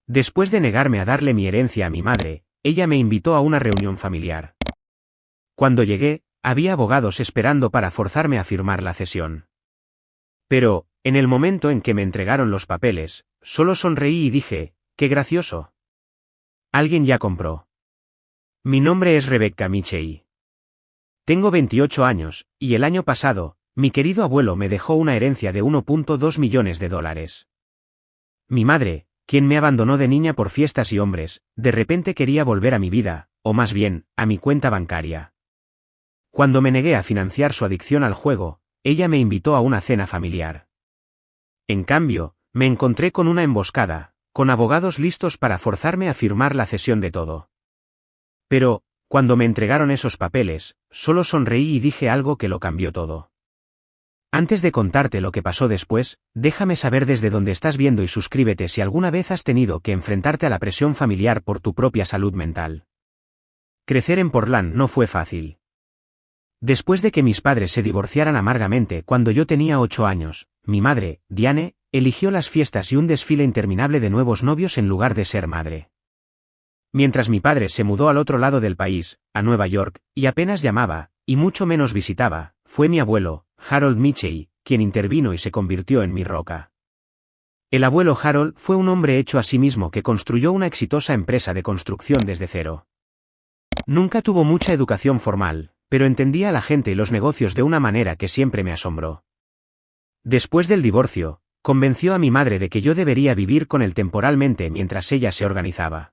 Después de negarme a darle mi herencia a mi madre, ella me invitó a una reunión familiar. Cuando llegué, había abogados esperando para forzarme a firmar la cesión. Pero, en el momento en que me entregaron los papeles, solo sonreí y dije, ¡qué gracioso! Alguien ya compró. Mi nombre es Rebecca Michei. Tengo 28 años, y el año pasado, mi querido abuelo me dejó una herencia de $1.2 millones. Mi madre, quien me abandonó de niña por fiestas y hombres, de repente quería volver a mi vida, o más bien, a mi cuenta bancaria. Cuando me negué a financiar su adicción al juego, ella me invitó a una cena familiar. En cambio, me encontré con una emboscada, con abogados listos para forzarme a firmar la cesión de todo. Pero, cuando me entregaron esos papeles, solo sonreí y dije algo que lo cambió todo. Antes de contarte lo que pasó después, déjame saber desde dónde estás viendo y suscríbete si alguna vez has tenido que enfrentarte a la presión familiar por tu propia salud mental. Crecer en Portland no fue fácil. Después de que mis padres se divorciaran amargamente cuando yo tenía 8 años, mi madre, Diane, eligió las fiestas y un desfile interminable de nuevos novios en lugar de ser madre. Mientras mi padre se mudó al otro lado del país, a Nueva York, y apenas llamaba, y mucho menos visitaba, fue mi abuelo, Harold Michei, quien intervino y se convirtió en mi roca. El abuelo Harold fue un hombre hecho a sí mismo que construyó una exitosa empresa de construcción desde cero. Nunca tuvo mucha educación formal, pero entendía a la gente y los negocios de una manera que siempre me asombró. Después del divorcio, convenció a mi madre de que yo debería vivir con él temporalmente mientras ella se organizaba.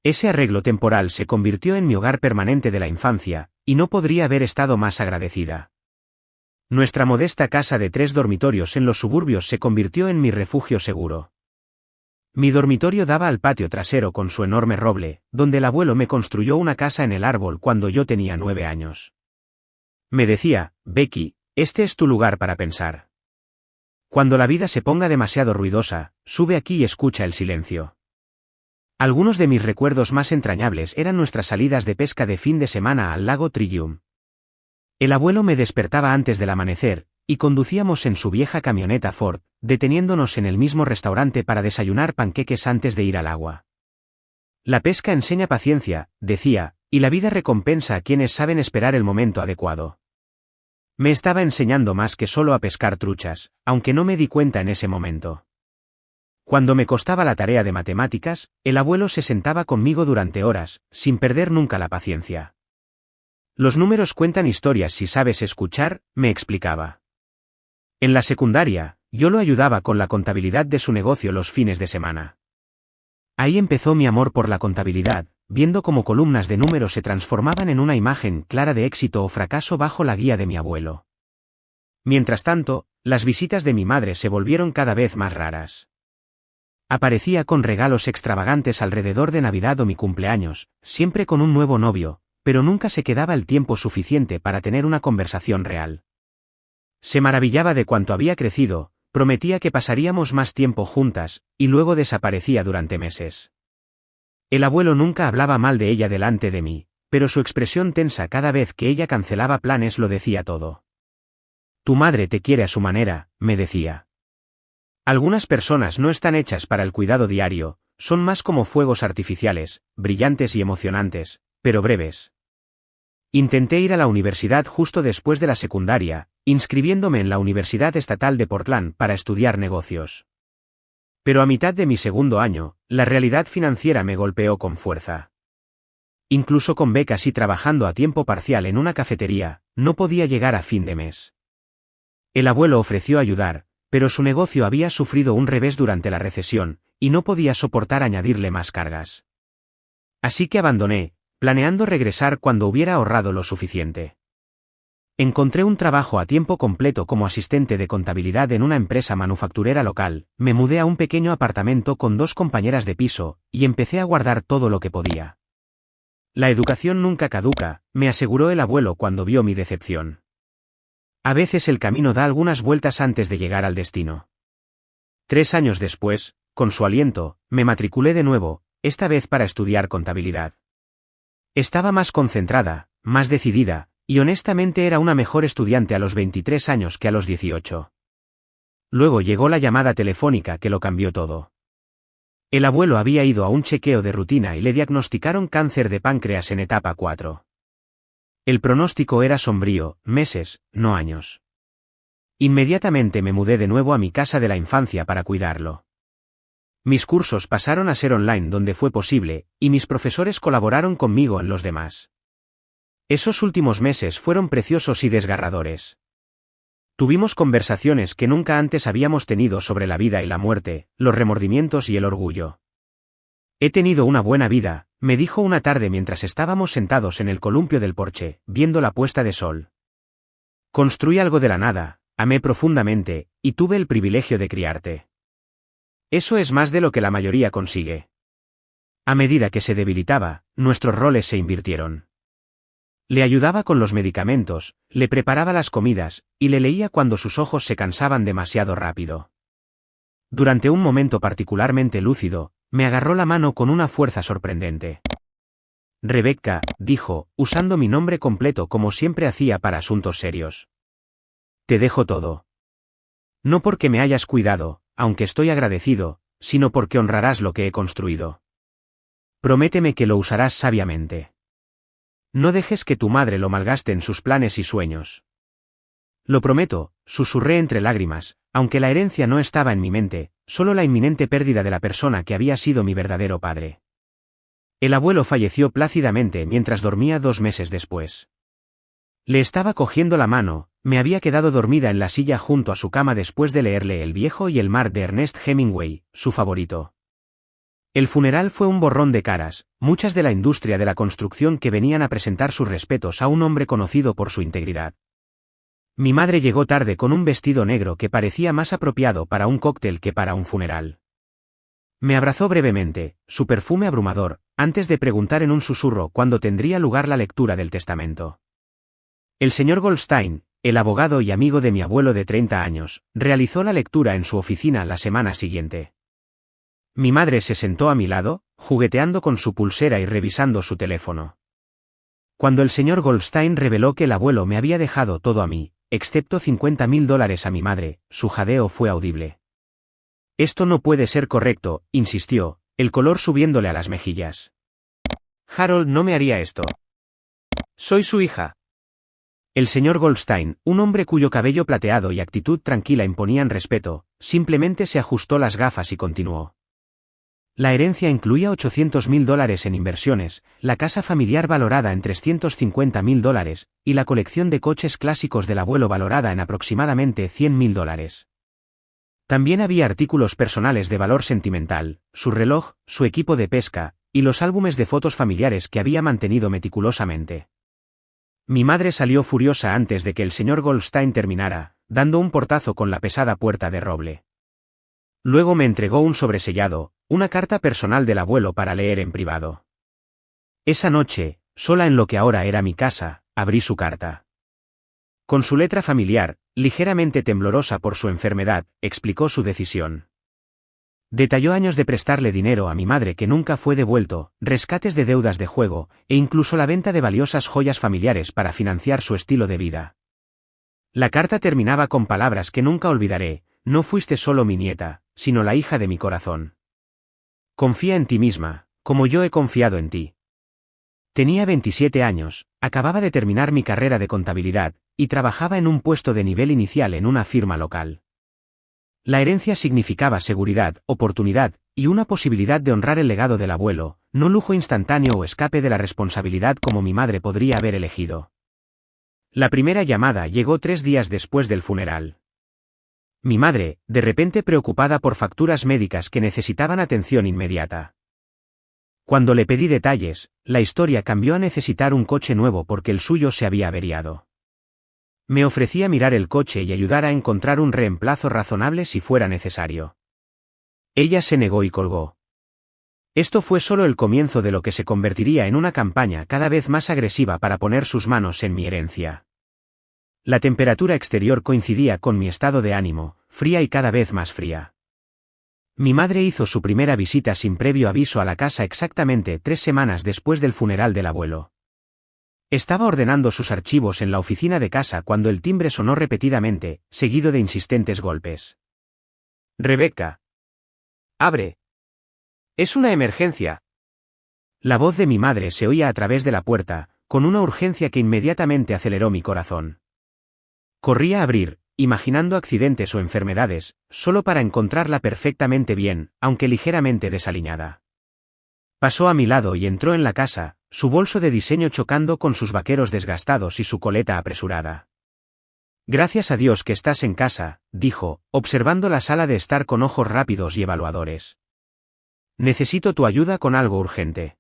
Ese arreglo temporal se convirtió en mi hogar permanente de la infancia, y no podría haber estado más agradecida. Nuestra modesta casa de 3 dormitorios en los suburbios se convirtió en mi refugio seguro. Mi dormitorio daba al patio trasero con su enorme roble, donde el abuelo me construyó una casa en el árbol cuando yo tenía 9 años. Me decía, Becky, este es tu lugar para pensar. Cuando la vida se ponga demasiado ruidosa, sube aquí y escucha el silencio. Algunos de mis recuerdos más entrañables eran nuestras salidas de pesca de fin de semana al lago Trillium. El abuelo me despertaba antes del amanecer, y conducíamos en su vieja camioneta Ford, deteniéndonos en el mismo restaurante para desayunar panqueques antes de ir al agua. La pesca enseña paciencia, decía, y la vida recompensa a quienes saben esperar el momento adecuado. Me estaba enseñando más que solo a pescar truchas, aunque no me di cuenta en ese momento. Cuando me costaba la tarea de matemáticas, el abuelo se sentaba conmigo durante horas, sin perder nunca la paciencia. Los números cuentan historias si sabes escuchar, me explicaba. En la secundaria, yo lo ayudaba con la contabilidad de su negocio los fines de semana. Ahí empezó mi amor por la contabilidad, viendo cómo columnas de números se transformaban en una imagen clara de éxito o fracaso bajo la guía de mi abuelo. Mientras tanto, las visitas de mi madre se volvieron cada vez más raras. Aparecía con regalos extravagantes alrededor de Navidad o mi cumpleaños, siempre con un nuevo novio, pero nunca se quedaba el tiempo suficiente para tener una conversación real. Se maravillaba de cuánto había crecido, prometía que pasaríamos más tiempo juntas, y luego desaparecía durante meses. El abuelo nunca hablaba mal de ella delante de mí, pero su expresión tensa cada vez que ella cancelaba planes lo decía todo. Tu madre te quiere a su manera, me decía. Algunas personas no están hechas para el cuidado diario, son más como fuegos artificiales, brillantes y emocionantes, pero breves. Intenté ir a la universidad justo después de la secundaria, inscribiéndome en la Universidad Estatal de Portland para estudiar negocios. Pero a mitad de mi segundo año, la realidad financiera me golpeó con fuerza. Incluso con becas y trabajando a tiempo parcial en una cafetería, no podía llegar a fin de mes. El abuelo ofreció ayudar, pero su negocio había sufrido un revés durante la recesión, y no podía soportar añadirle más cargas. Así que abandoné, planeando regresar cuando hubiera ahorrado lo suficiente. Encontré un trabajo a tiempo completo como asistente de contabilidad en una empresa manufacturera local, me mudé a un pequeño apartamento con 2 compañeras de piso, y empecé a guardar todo lo que podía. La educación nunca caduca, me aseguró el abuelo cuando vio mi decepción. A veces el camino da algunas vueltas antes de llegar al destino. 3 años después, con su aliento, me matriculé de nuevo, esta vez para estudiar contabilidad. Estaba más concentrada, más decidida, y honestamente era una mejor estudiante a los 23 años que a los 18. Luego llegó la llamada telefónica que lo cambió todo. El abuelo había ido a un chequeo de rutina y le diagnosticaron cáncer de páncreas en etapa 4. El pronóstico era sombrío, meses, no años. Inmediatamente me mudé de nuevo a mi casa de la infancia para cuidarlo. Mis cursos pasaron a ser online donde fue posible, y mis profesores colaboraron conmigo en los demás. Esos últimos meses fueron preciosos y desgarradores. Tuvimos conversaciones que nunca antes habíamos tenido sobre la vida y la muerte, los remordimientos y el orgullo. He tenido una buena vida, me dijo una tarde mientras estábamos sentados en el columpio del porche, viendo la puesta de sol. Construí algo de la nada, amé profundamente, y tuve el privilegio de criarte. Eso es más de lo que la mayoría consigue. A medida que se debilitaba, nuestros roles se invirtieron. Le ayudaba con los medicamentos, le preparaba las comidas, y le leía cuando sus ojos se cansaban demasiado rápido. Durante un momento particularmente lúcido, me agarró la mano con una fuerza sorprendente. Rebecca, dijo, usando mi nombre completo como siempre hacía para asuntos serios. Te dejo todo. No porque me hayas cuidado, aunque estoy agradecido, sino porque honrarás lo que he construido. Prométeme que lo usarás sabiamente. No dejes que tu madre lo malgaste en sus planes y sueños. Lo prometo, susurré entre lágrimas, aunque la herencia no estaba en mi mente, solo la inminente pérdida de la persona que había sido mi verdadero padre. El abuelo falleció plácidamente mientras dormía 2 meses después. Le estaba cogiendo la mano, me había quedado dormida en la silla junto a su cama después de leerle El viejo y el mar de Ernest Hemingway, su favorito. El funeral fue un borrón de caras, muchas de la industria de la construcción que venían a presentar sus respetos a un hombre conocido por su integridad. Mi madre llegó tarde con un vestido negro que parecía más apropiado para un cóctel que para un funeral. Me abrazó brevemente, su perfume abrumador, antes de preguntar en un susurro cuándo tendría lugar la lectura del testamento. El señor Goldstein, el abogado y amigo de mi abuelo de 30 años, realizó la lectura en su oficina la semana siguiente. Mi madre se sentó a mi lado, jugueteando con su pulsera y revisando su teléfono. Cuando el señor Goldstein reveló que el abuelo me había dejado todo a mí, excepto $50.000 a mi madre, su jadeo fue audible. Esto no puede ser correcto, insistió, el color subiéndole a las mejillas. Harold no me haría esto. Soy su hija. El señor Goldstein, un hombre cuyo cabello plateado y actitud tranquila imponían respeto, simplemente se ajustó las gafas y continuó. La herencia incluía $800.000 en inversiones, la casa familiar valorada en $350.000, y la colección de coches clásicos del abuelo valorada en aproximadamente $100.000. También había artículos personales de valor sentimental, su reloj, su equipo de pesca, y los álbumes de fotos familiares que había mantenido meticulosamente. Mi madre salió furiosa antes de que el señor Goldstein terminara, dando un portazo con la pesada puerta de roble. Luego me entregó un sobresellado, una carta personal del abuelo para leer en privado. Esa noche, sola en lo que ahora era mi casa, abrí su carta. Con su letra familiar, ligeramente temblorosa por su enfermedad, explicó su decisión. Detalló años de prestarle dinero a mi madre que nunca fue devuelto, rescates de deudas de juego, e incluso la venta de valiosas joyas familiares para financiar su estilo de vida. La carta terminaba con palabras que nunca olvidaré: no fuiste solo mi nieta, sino la hija de mi corazón. Confía en ti misma, como yo he confiado en ti. Tenía 27 años, acababa de terminar mi carrera de contabilidad, y trabajaba en un puesto de nivel inicial en una firma local. La herencia significaba seguridad, oportunidad, y una posibilidad de honrar el legado del abuelo, no lujo instantáneo o escape de la responsabilidad como mi madre podría haber elegido. La primera llamada llegó 3 días después del funeral. Mi madre, de repente preocupada por facturas médicas que necesitaban atención inmediata. Cuando le pedí detalles, la historia cambió a necesitar un coche nuevo porque el suyo se había averiado. Me ofrecía mirar el coche y ayudar a encontrar un reemplazo razonable si fuera necesario. Ella se negó y colgó. Esto fue solo el comienzo de lo que se convertiría en una campaña cada vez más agresiva para poner sus manos en mi herencia. La temperatura exterior coincidía con mi estado de ánimo, fría y cada vez más fría. Mi madre hizo su primera visita sin previo aviso a la casa exactamente 3 semanas después del funeral del abuelo. Estaba ordenando sus archivos en la oficina de casa cuando el timbre sonó repetidamente, seguido de insistentes golpes. «Rebecca. Abre». Es una emergencia. La voz de mi madre se oía a través de la puerta, con una urgencia que inmediatamente aceleró mi corazón. Corrí a abrir, imaginando accidentes o enfermedades, solo para encontrarla perfectamente bien, aunque ligeramente desaliñada. Pasó a mi lado y entró en la casa, su bolso de diseño chocando con sus vaqueros desgastados y su coleta apresurada. Gracias a Dios que estás en casa, dijo, observando la sala de estar con ojos rápidos y evaluadores. Necesito tu ayuda con algo urgente.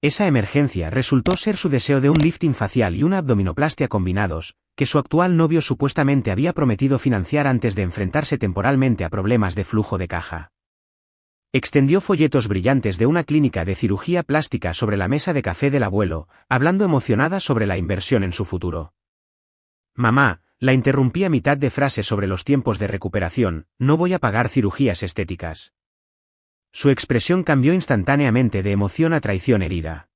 Esa emergencia resultó ser su deseo de un lifting facial y una abdominoplastia combinados, que su actual novio supuestamente había prometido financiar antes de enfrentarse temporalmente a problemas de flujo de caja. Extendió folletos brillantes de una clínica de cirugía plástica sobre la mesa de café del abuelo, hablando emocionada sobre la inversión en su futuro. Mamá, la interrumpí a mitad de frase sobre los tiempos de recuperación, no voy a pagar cirugías estéticas. Su expresión cambió instantáneamente de emoción a traición herida.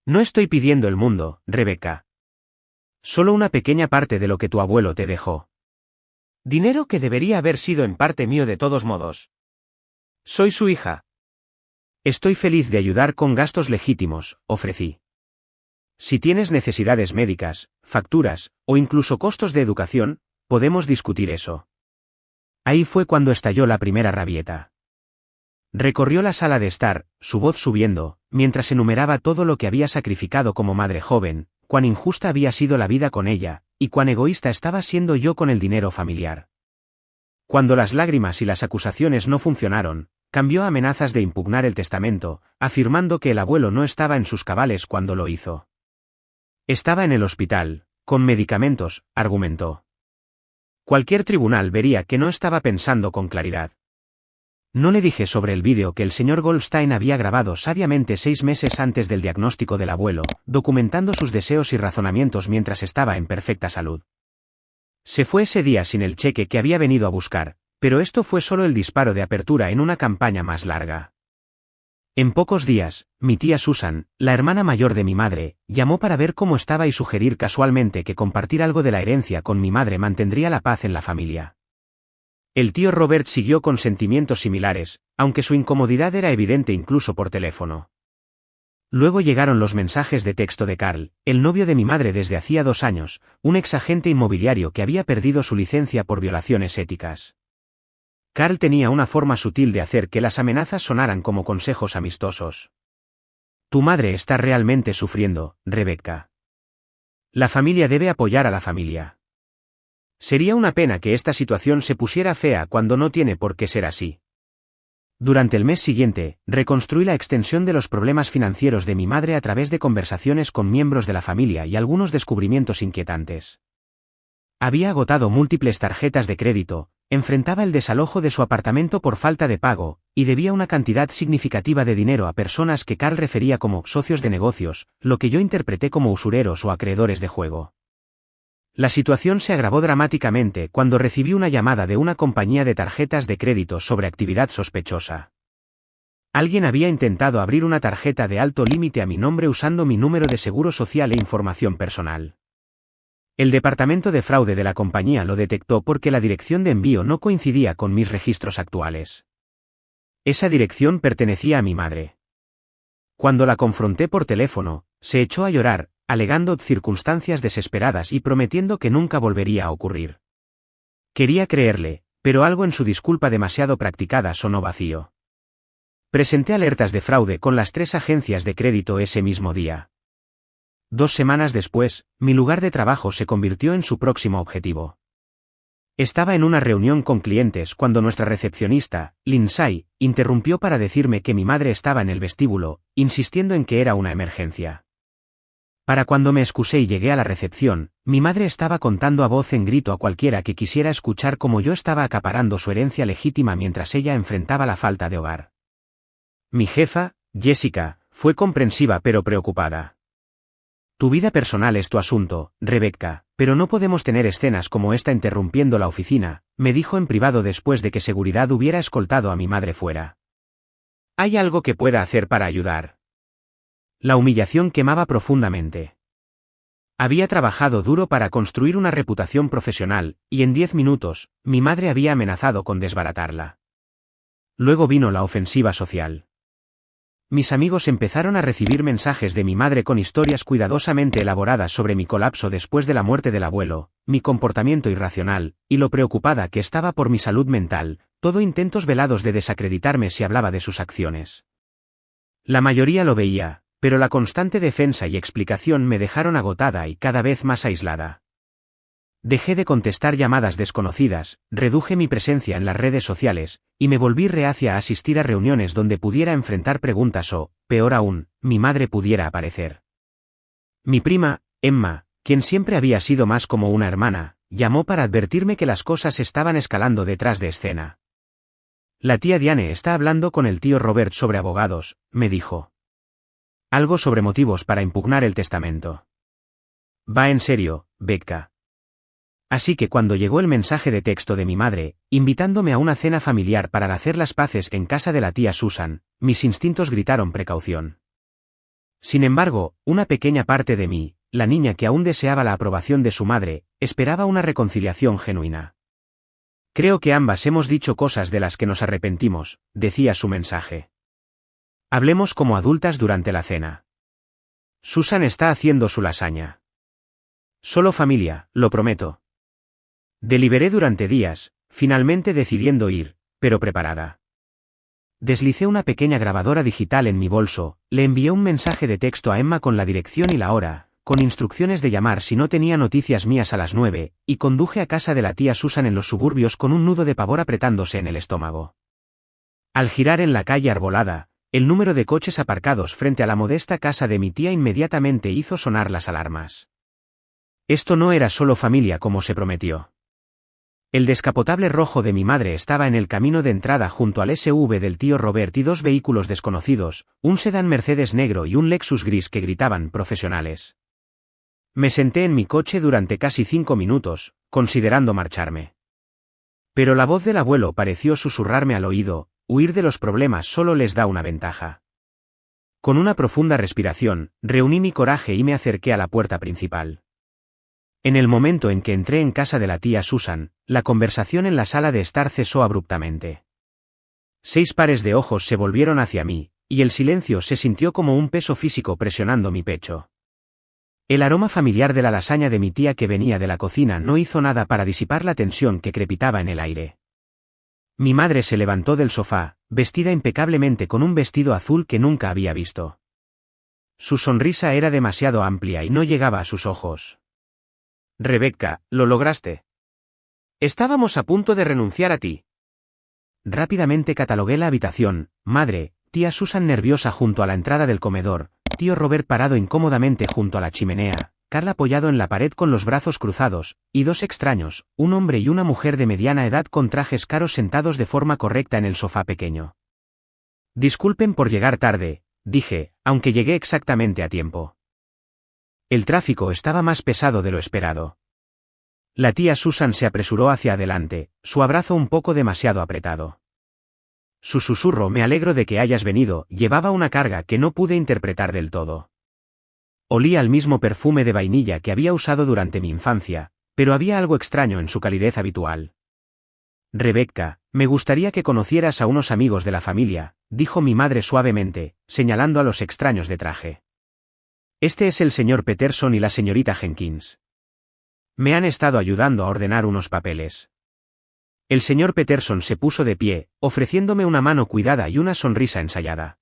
No estoy pidiendo el mundo, Rebeca. Solo una pequeña parte de lo que tu abuelo te dejó. Dinero que debería haber sido en parte mío de todos modos. Soy su hija. Estoy feliz de ayudar con gastos legítimos, ofrecí. Si tienes necesidades médicas, facturas, o incluso costos de educación, podemos discutir eso. Ahí fue cuando estalló la primera rabieta. Recorrió la sala de estar, su voz subiendo, mientras enumeraba todo lo que había sacrificado como madre joven, cuán injusta había sido la vida con ella, y cuán egoísta estaba siendo yo con el dinero familiar. Cuando las lágrimas y las acusaciones no funcionaron, cambió a amenazas de impugnar el testamento, afirmando que el abuelo no estaba en sus cabales cuando lo hizo. Estaba en el hospital, con medicamentos, argumentó. Cualquier tribunal vería que no estaba pensando con claridad. No le dije sobre el vídeo que el señor Goldstein había grabado sabiamente 6 meses antes del diagnóstico del abuelo, documentando sus deseos y razonamientos mientras estaba en perfecta salud. Se fue ese día sin el cheque que había venido a buscar, pero esto fue solo el disparo de apertura en una campaña más larga. En pocos días, mi tía Susan, la hermana mayor de mi madre, llamó para ver cómo estaba y sugerir casualmente que compartir algo de la herencia con mi madre mantendría la paz en la familia. El tío Robert siguió con sentimientos similares, aunque su incomodidad era evidente incluso por teléfono. Luego llegaron los mensajes de texto de Carl, el novio de mi madre desde hacía 2 años, un exagente inmobiliario que había perdido su licencia por violaciones éticas. Carl tenía una forma sutil de hacer que las amenazas sonaran como consejos amistosos. Tu madre está realmente sufriendo, Rebecca. La familia debe apoyar a la familia. Sería una pena que esta situación se pusiera fea cuando no tiene por qué ser así. Durante el mes siguiente, reconstruí la extensión de los problemas financieros de mi madre a través de conversaciones con miembros de la familia y algunos descubrimientos inquietantes. Había agotado múltiples tarjetas de crédito, enfrentaba el desalojo de su apartamento por falta de pago, y debía una cantidad significativa de dinero a personas que Carl refería como socios de negocios, lo que yo interpreté como usureros o acreedores de juego. La situación se agravó dramáticamente cuando recibí una llamada de una compañía de tarjetas de crédito sobre actividad sospechosa. Alguien había intentado abrir una tarjeta de alto límite a mi nombre usando mi número de seguro social e información personal. El departamento de fraude de la compañía lo detectó porque la dirección de envío no coincidía con mis registros actuales. Esa dirección pertenecía a mi madre. Cuando la confronté por teléfono, se echó a llorar, alegando circunstancias desesperadas y prometiendo que nunca volvería a ocurrir. Quería creerle, pero algo en su disculpa demasiado practicada sonó vacío. Presenté alertas de fraude con las 3 agencias de crédito ese mismo día. 2 semanas después, mi lugar de trabajo se convirtió en su próximo objetivo. Estaba en una reunión con clientes cuando nuestra recepcionista, Lindsay, interrumpió para decirme que mi madre estaba en el vestíbulo, insistiendo en que era una emergencia. Para cuando me excusé y llegué a la recepción, mi madre estaba contando a voz en grito a cualquiera que quisiera escuchar cómo yo estaba acaparando su herencia legítima mientras ella enfrentaba la falta de hogar. Mi jefa, Jessica, fue comprensiva pero preocupada. Tu vida personal es tu asunto, Rebecca, pero no podemos tener escenas como esta interrumpiendo la oficina, me dijo en privado después de que seguridad hubiera escoltado a mi madre fuera. ¿Hay algo que pueda hacer para ayudar? La humillación quemaba profundamente. Había trabajado duro para construir una reputación profesional, y en 10 minutos, mi madre había amenazado con desbaratarla. Luego vino la ofensiva social. Mis amigos empezaron a recibir mensajes de mi madre con historias cuidadosamente elaboradas sobre mi colapso después de la muerte del abuelo, mi comportamiento irracional, y lo preocupada que estaba por mi salud mental, todo intentos velados de desacreditarme si hablaba de sus acciones. La mayoría lo veía, pero la constante defensa y explicación me dejaron agotada y cada vez más aislada. Dejé de contestar llamadas desconocidas, reduje mi presencia en las redes sociales, y me volví reacia a asistir a reuniones donde pudiera enfrentar preguntas o, peor aún, mi madre pudiera aparecer. Mi prima, Emma, quien siempre había sido más como una hermana, llamó para advertirme que las cosas estaban escalando detrás de escena. La tía Diane está hablando con el tío Robert sobre abogados, me dijo. Algo sobre motivos para impugnar el testamento. Va en serio, Becca. Así que cuando llegó el mensaje de texto de mi madre, invitándome a una cena familiar para hacer las paces en casa de la tía Susan, mis instintos gritaron precaución. Sin embargo, una pequeña parte de mí, la niña que aún deseaba la aprobación de su madre, esperaba una reconciliación genuina. Creo que ambas hemos dicho cosas de las que nos arrepentimos, decía su mensaje. Hablemos como adultas durante la cena. Susan está haciendo su lasaña. Solo familia, lo prometo. Deliberé durante días, finalmente decidiendo ir, pero preparada. Deslicé una pequeña grabadora digital en mi bolso, le envié un mensaje de texto a Emma con la dirección y la hora, con instrucciones de llamar si no tenía noticias mías a las 9, y conduje a casa de la tía Susan en los suburbios con un nudo de pavor apretándose en el estómago. Al girar en la calle Arbolada, el número de coches aparcados frente a la modesta casa de mi tía inmediatamente hizo sonar las alarmas. Esto no era solo familia como se prometió. El descapotable rojo de mi madre estaba en el camino de entrada junto al SUV del tío Robert y dos vehículos desconocidos, un sedán Mercedes negro y un Lexus gris que gritaban profesionales. Me senté en mi coche durante casi 5 minutos, considerando marcharme. Pero la voz del abuelo pareció susurrarme al oído, huir de los problemas solo les da una ventaja. Con una profunda respiración, reuní mi coraje y me acerqué a la puerta principal. En el momento en que entré en casa de la tía Susan, la conversación en la sala de estar cesó abruptamente. 6 pares de ojos se volvieron hacia mí, y el silencio se sintió como un peso físico presionando mi pecho. El aroma familiar de la lasaña de mi tía que venía de la cocina no hizo nada para disipar la tensión que crepitaba en el aire. Mi madre se levantó del sofá, vestida impecablemente con un vestido azul que nunca había visto. Su sonrisa era demasiado amplia y no llegaba a sus ojos. Rebecca, lo lograste. Estábamos a punto de renunciar a ti. Rápidamente catalogué la habitación, madre, tía Susan nerviosa junto a la entrada del comedor, tío Robert parado incómodamente junto a la chimenea, Carl apoyado en la pared con los brazos cruzados, y 2 extraños, un hombre y una mujer de mediana edad con trajes caros sentados de forma correcta en el sofá pequeño. Disculpen por llegar tarde, dije, aunque llegué exactamente a tiempo. El tráfico estaba más pesado de lo esperado. La tía Susan se apresuró hacia adelante, su abrazo un poco demasiado apretado. Su susurro «Me alegro de que hayas venido» llevaba una carga que no pude interpretar del todo. Olía al mismo perfume de vainilla que había usado durante mi infancia, pero había algo extraño en su calidez habitual. Rebecca, me gustaría que conocieras a unos amigos de la familia, dijo mi madre suavemente, señalando a los extraños de traje. Este es el señor Peterson y la señorita Jenkins. Me han estado ayudando a ordenar unos papeles. El señor Peterson se puso de pie, ofreciéndome una mano cuidada y una sonrisa ensayada.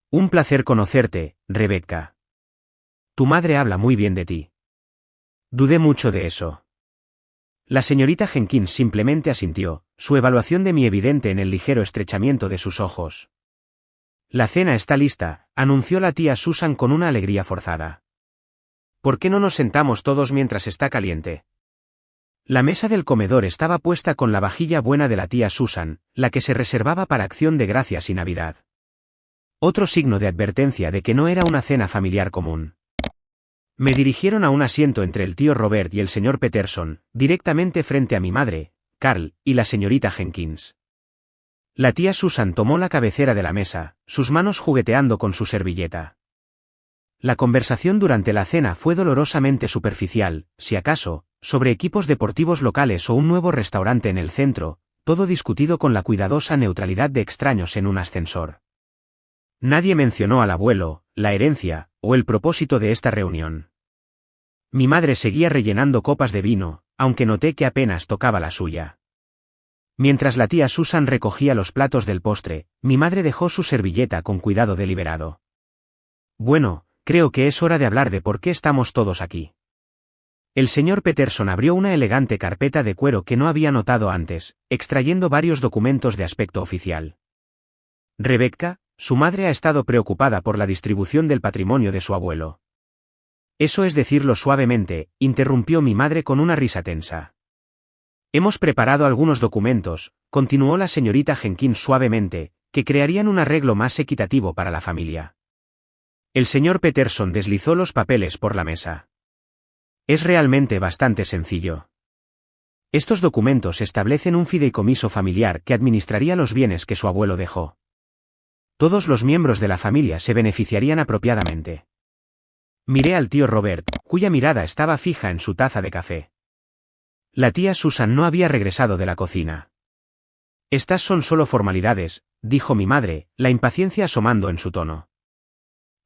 Un placer conocerte, Rebecca. Tu madre habla muy bien de ti. Dudé mucho de eso. La señorita Jenkins simplemente asintió, su evaluación de mí evidente en el ligero estrechamiento de sus ojos. La cena está lista, anunció la tía Susan con una alegría forzada. ¿Por qué no nos sentamos todos mientras está caliente? La mesa del comedor estaba puesta con la vajilla buena de la tía Susan, la que se reservaba para Acción de Gracias y Navidad. Otro signo de advertencia de que no era una cena familiar común. Me dirigieron a un asiento entre el tío Robert y el señor Peterson, directamente frente a mi madre, Carl, y la señorita Jenkins. La tía Susan tomó la cabecera de la mesa, sus manos jugueteando con su servilleta. La conversación durante la cena fue dolorosamente superficial, si acaso, sobre equipos deportivos locales o un nuevo restaurante en el centro, todo discutido con la cuidadosa neutralidad de extraños en un ascensor. Nadie mencionó al abuelo, la herencia, o el propósito de esta reunión. Mi madre seguía rellenando copas de vino, aunque noté que apenas tocaba la suya. Mientras la tía Susan recogía los platos del postre, mi madre dejó su servilleta con cuidado deliberado. Bueno, creo que es hora de hablar de por qué estamos todos aquí. El señor Peterson abrió una elegante carpeta de cuero que no había notado antes, extrayendo varios documentos de aspecto oficial. Rebecca, su madre ha estado preocupada por la distribución del patrimonio de su abuelo. Eso es decirlo suavemente, interrumpió mi madre con una risa tensa. Hemos preparado algunos documentos, continuó la señorita Jenkins suavemente, que crearían un arreglo más equitativo para la familia. El señor Peterson deslizó los papeles por la mesa. Es realmente bastante sencillo. Estos documentos establecen un fideicomiso familiar que administraría los bienes que su abuelo dejó. Todos los miembros de la familia se beneficiarían apropiadamente. Miré al tío Robert, cuya mirada estaba fija en su taza de café. La tía Susan no había regresado de la cocina. Estas son solo formalidades, dijo mi madre, la impaciencia asomando en su tono.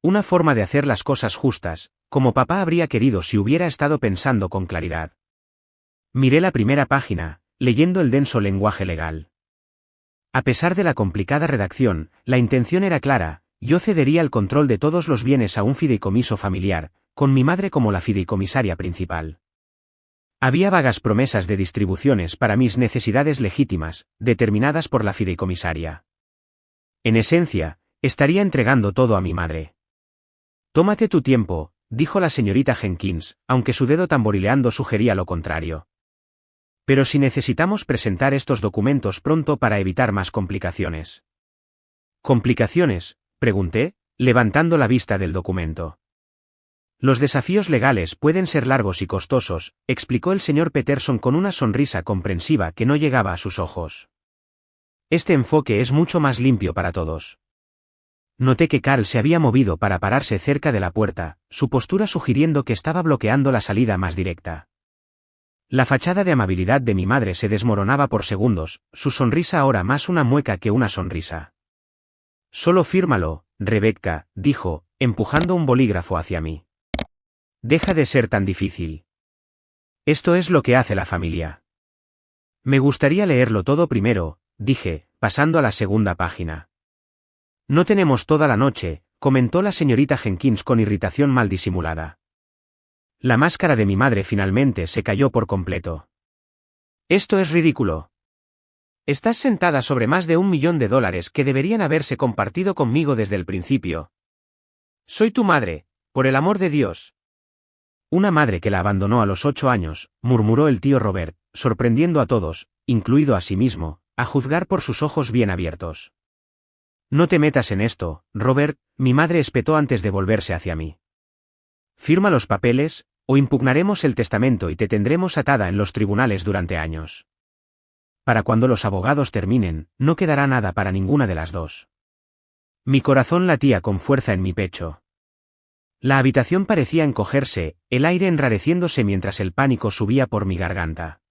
Una forma de hacer las cosas justas, como papá habría querido si hubiera estado pensando con claridad. Miré la primera página, leyendo el denso lenguaje legal. A pesar de la complicada redacción, la intención era clara: yo cedería el control de todos los bienes a un fideicomiso familiar, con mi madre como la fideicomisaria principal. Había vagas promesas de distribuciones para mis necesidades legítimas, determinadas por la fideicomisaria. En esencia, estaría entregando todo a mi madre. Tómate tu tiempo, dijo la señorita Jenkins, aunque su dedo tamborileando sugería lo contrario. Pero si necesitamos presentar estos documentos pronto para evitar más complicaciones. ¿Complicaciones?, pregunté, levantando la vista del documento. Los desafíos legales pueden ser largos y costosos, explicó el señor Peterson con una sonrisa comprensiva que no llegaba a sus ojos. Este enfoque es mucho más limpio para todos. Noté que Carl se había movido para pararse cerca de la puerta, su postura sugiriendo que estaba bloqueando la salida más directa. La fachada de amabilidad de mi madre se desmoronaba por segundos, su sonrisa ahora más una mueca que una sonrisa. Solo fírmalo, Rebecca, dijo, empujando un bolígrafo hacia mí. Deja de ser tan difícil. Esto es lo que hace la familia. Me gustaría leerlo todo primero, dije, pasando a la segunda página. No tenemos toda la noche, comentó la señorita Jenkins con irritación mal disimulada. La máscara de mi madre finalmente se cayó por completo. Esto es ridículo. Estás sentada sobre más de $1 millón que deberían haberse compartido conmigo desde el principio. Soy tu madre, por el amor de Dios. Una madre que la abandonó a los 8 años, murmuró el tío Robert, sorprendiendo a todos, incluido a sí mismo, a juzgar por sus ojos bien abiertos. No te metas en esto, Robert, mi madre espetó antes de volverse hacia mí. Firma los papeles, o impugnaremos el testamento y te tendremos atada en los tribunales durante años. Para cuando los abogados terminen, no quedará nada para ninguna de las dos. Mi corazón latía con fuerza en mi pecho. La habitación parecía encogerse, el aire enrareciéndose mientras el pánico subía por mi garganta.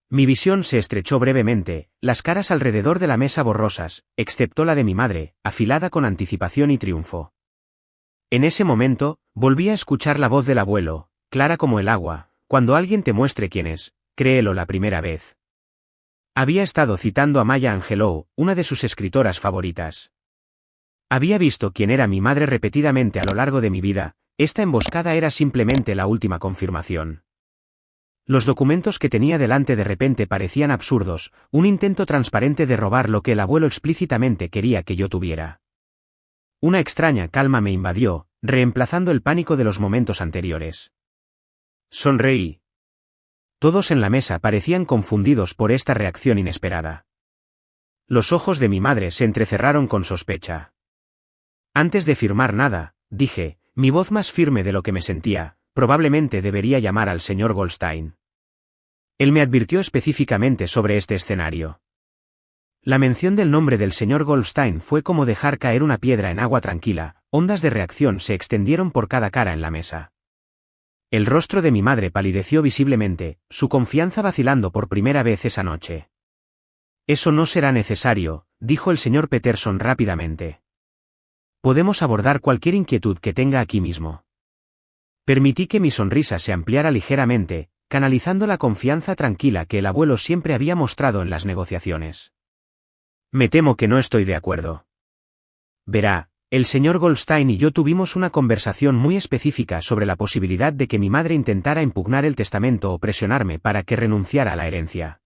Mi visión se estrechó brevemente, las caras alrededor de la mesa borrosas, excepto la de mi madre, afilada con anticipación y triunfo. En ese momento, volví a escuchar la voz del abuelo, clara como el agua: cuando alguien te muestre quién es, créelo la primera vez. Había estado citando a Maya Angelou, una de sus escritoras favoritas. Había visto quién era mi madre repetidamente a lo largo de mi vida, esta emboscada era simplemente la última confirmación. Los documentos que tenía delante de repente parecían absurdos, un intento transparente de robar lo que el abuelo explícitamente quería que yo tuviera. Una extraña calma me invadió, reemplazando el pánico de los momentos anteriores. Sonreí. Todos en la mesa parecían confundidos por esta reacción inesperada. Los ojos de mi madre se entrecerraron con sospecha. Antes de firmar nada, dije, mi voz más firme de lo que me sentía, probablemente debería llamar al señor Goldstein. Él me advirtió específicamente sobre este escenario. La mención del nombre del señor Goldstein fue como dejar caer una piedra en agua tranquila, ondas de reacción se extendieron por cada cara en la mesa. El rostro de mi madre palideció visiblemente, su confianza vacilando por primera vez esa noche. Eso no será necesario, dijo el señor Peterson rápidamente. Podemos abordar cualquier inquietud que tenga aquí mismo. Permití que mi sonrisa se ampliara ligeramente, canalizando la confianza tranquila que el abuelo siempre había mostrado en las negociaciones. Me temo que no estoy de acuerdo. Verá, el señor Goldstein y yo tuvimos una conversación muy específica sobre la posibilidad de que mi madre intentara impugnar el testamento o presionarme para que renunciara a la herencia.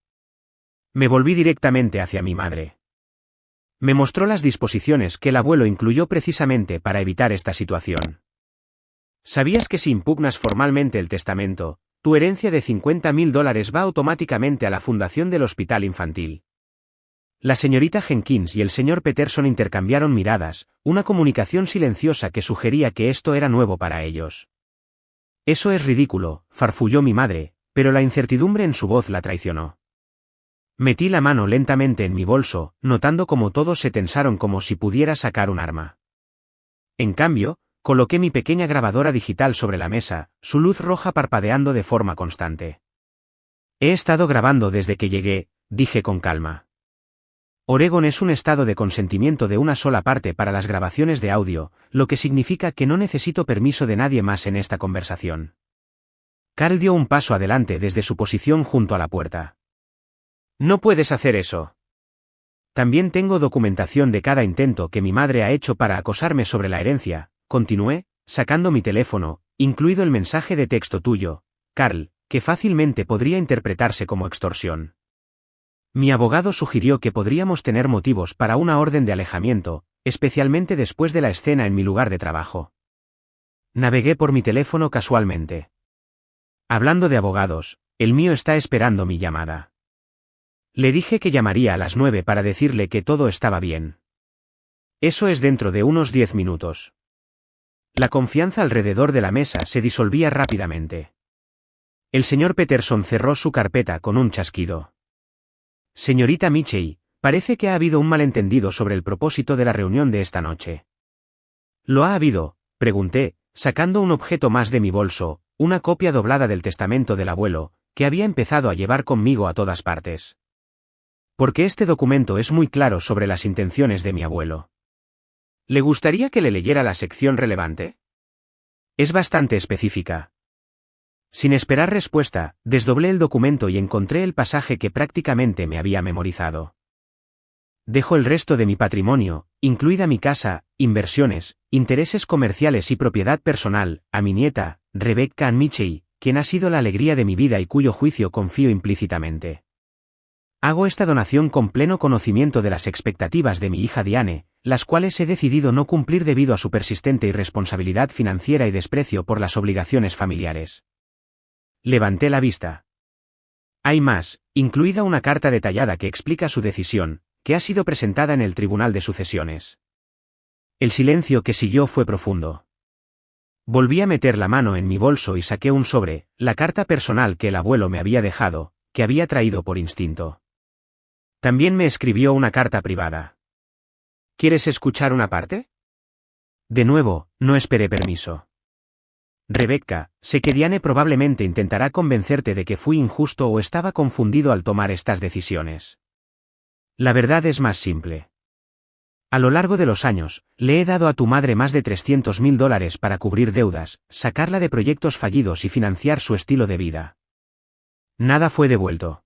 Me volví directamente hacia mi madre. Me mostró las disposiciones que el abuelo incluyó precisamente para evitar esta situación. ¿Sabías que si impugnas formalmente el testamento, tu herencia de $50.000 va automáticamente a la fundación del hospital infantil? La señorita Jenkins y el señor Peterson intercambiaron miradas, una comunicación silenciosa que sugería que esto era nuevo para ellos. Eso es ridículo, farfulló mi madre, pero la incertidumbre en su voz la traicionó. Metí la mano lentamente en mi bolso, notando cómo todos se tensaron como si pudiera sacar un arma. En cambio, coloqué mi pequeña grabadora digital sobre la mesa, su luz roja parpadeando de forma constante. He estado grabando desde que llegué, dije con calma. Oregon es un estado de consentimiento de una sola parte para las grabaciones de audio, lo que significa que no necesito permiso de nadie más en esta conversación. Carl dio un paso adelante desde su posición junto a la puerta. No puedes hacer eso. También tengo documentación de cada intento que mi madre ha hecho para acosarme sobre la herencia, continué, sacando mi teléfono, incluido el mensaje de texto tuyo, Carl, que fácilmente podría interpretarse como extorsión. Mi abogado sugirió que podríamos tener motivos para una orden de alejamiento, especialmente después de la escena en mi lugar de trabajo. Navegué por mi teléfono casualmente. Hablando de abogados, el mío está esperando mi llamada. Le dije que llamaría a las 9 para decirle que todo estaba bien. Eso es dentro de unos 10 minutos. La confianza alrededor de la mesa se disolvía rápidamente. El señor Peterson cerró su carpeta con un chasquido. Señorita Mitchell, parece que ha habido un malentendido sobre el propósito de la reunión de esta noche. ¿Lo ha habido?, pregunté, sacando un objeto más de mi bolso, una copia doblada del testamento del abuelo, que había empezado a llevar conmigo a todas partes. Porque este documento es muy claro sobre las intenciones de mi abuelo. ¿Le gustaría que le leyera la sección relevante? Es bastante específica. Sin esperar respuesta, desdoblé el documento y encontré el pasaje que prácticamente me había memorizado. Dejo el resto de mi patrimonio, incluida mi casa, inversiones, intereses comerciales y propiedad personal, a mi nieta, Rebecca Ann Mitchell, quien ha sido la alegría de mi vida y cuyo juicio confío implícitamente. Hago esta donación con pleno conocimiento de las expectativas de mi hija Diane, las cuales he decidido no cumplir debido a su persistente irresponsabilidad financiera y desprecio por las obligaciones familiares. Levanté la vista. Hay más, incluida una carta detallada que explica su decisión, que ha sido presentada en el Tribunal de Sucesiones. El silencio que siguió fue profundo. Volví a meter la mano en mi bolso y saqué un sobre, la carta personal que el abuelo me había dejado, que había traído por instinto. También me escribió una carta privada. ¿Quieres escuchar una parte? De nuevo, no esperé permiso. Rebecca, sé que Diane probablemente intentará convencerte de que fui injusto o estaba confundido al tomar estas decisiones. La verdad es más simple. A lo largo de los años, le he dado a tu madre más de $300.000 para cubrir deudas, sacarla de proyectos fallidos y financiar su estilo de vida. Nada fue devuelto.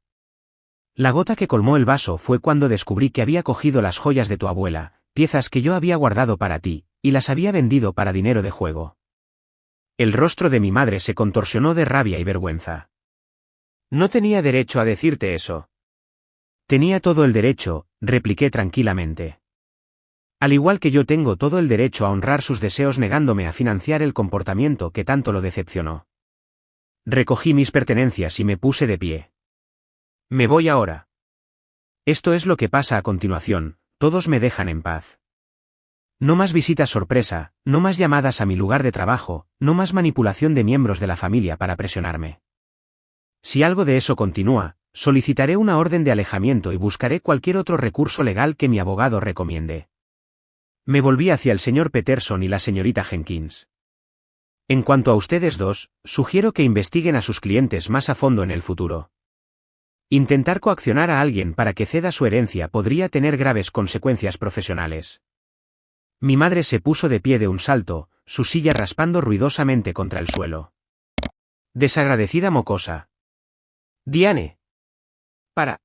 La gota que colmó el vaso fue cuando descubrí que había cogido las joyas de tu abuela, piezas que yo había guardado para ti, y las había vendido para dinero de juego. El rostro de mi madre se contorsionó de rabia y vergüenza. No tenía derecho a decirte eso. Tenía todo el derecho, repliqué tranquilamente. Al igual que yo tengo todo el derecho a honrar sus deseos negándome a financiar el comportamiento que tanto lo decepcionó. Recogí mis pertenencias y me puse de pie. Me voy ahora. Esto es lo que pasa a continuación, todos me dejan en paz. No más visitas sorpresa, no más llamadas a mi lugar de trabajo, no más manipulación de miembros de la familia para presionarme. Si algo de eso continúa, solicitaré una orden de alejamiento y buscaré cualquier otro recurso legal que mi abogado recomiende. Me volví hacia el señor Peterson y la señorita Jenkins. En cuanto a ustedes dos, sugiero que investiguen a sus clientes más a fondo en el futuro. Intentar coaccionar a alguien para que ceda su herencia podría tener graves consecuencias profesionales. Mi madre se puso de pie de un salto, su silla raspando ruidosamente contra el suelo. Desagradecida mocosa. Diane. Para.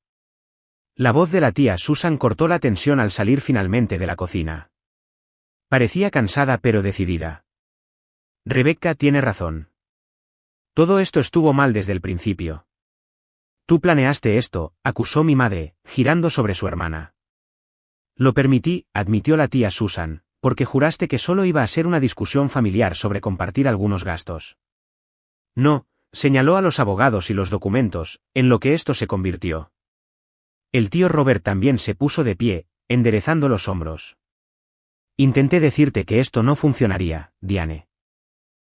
La voz de la tía Susan cortó la tensión al salir finalmente de la cocina. Parecía cansada pero decidida. Rebecca tiene razón. Todo esto estuvo mal desde el principio. Tú planeaste esto, acusó mi madre, girando sobre su hermana. Lo permití, admitió la tía Susan, porque juraste que solo iba a ser una discusión familiar sobre compartir algunos gastos. No, señaló a los abogados y los documentos, en lo que esto se convirtió. El tío Robert también se puso de pie, enderezando los hombros. Intenté decirte que esto no funcionaría, Diane.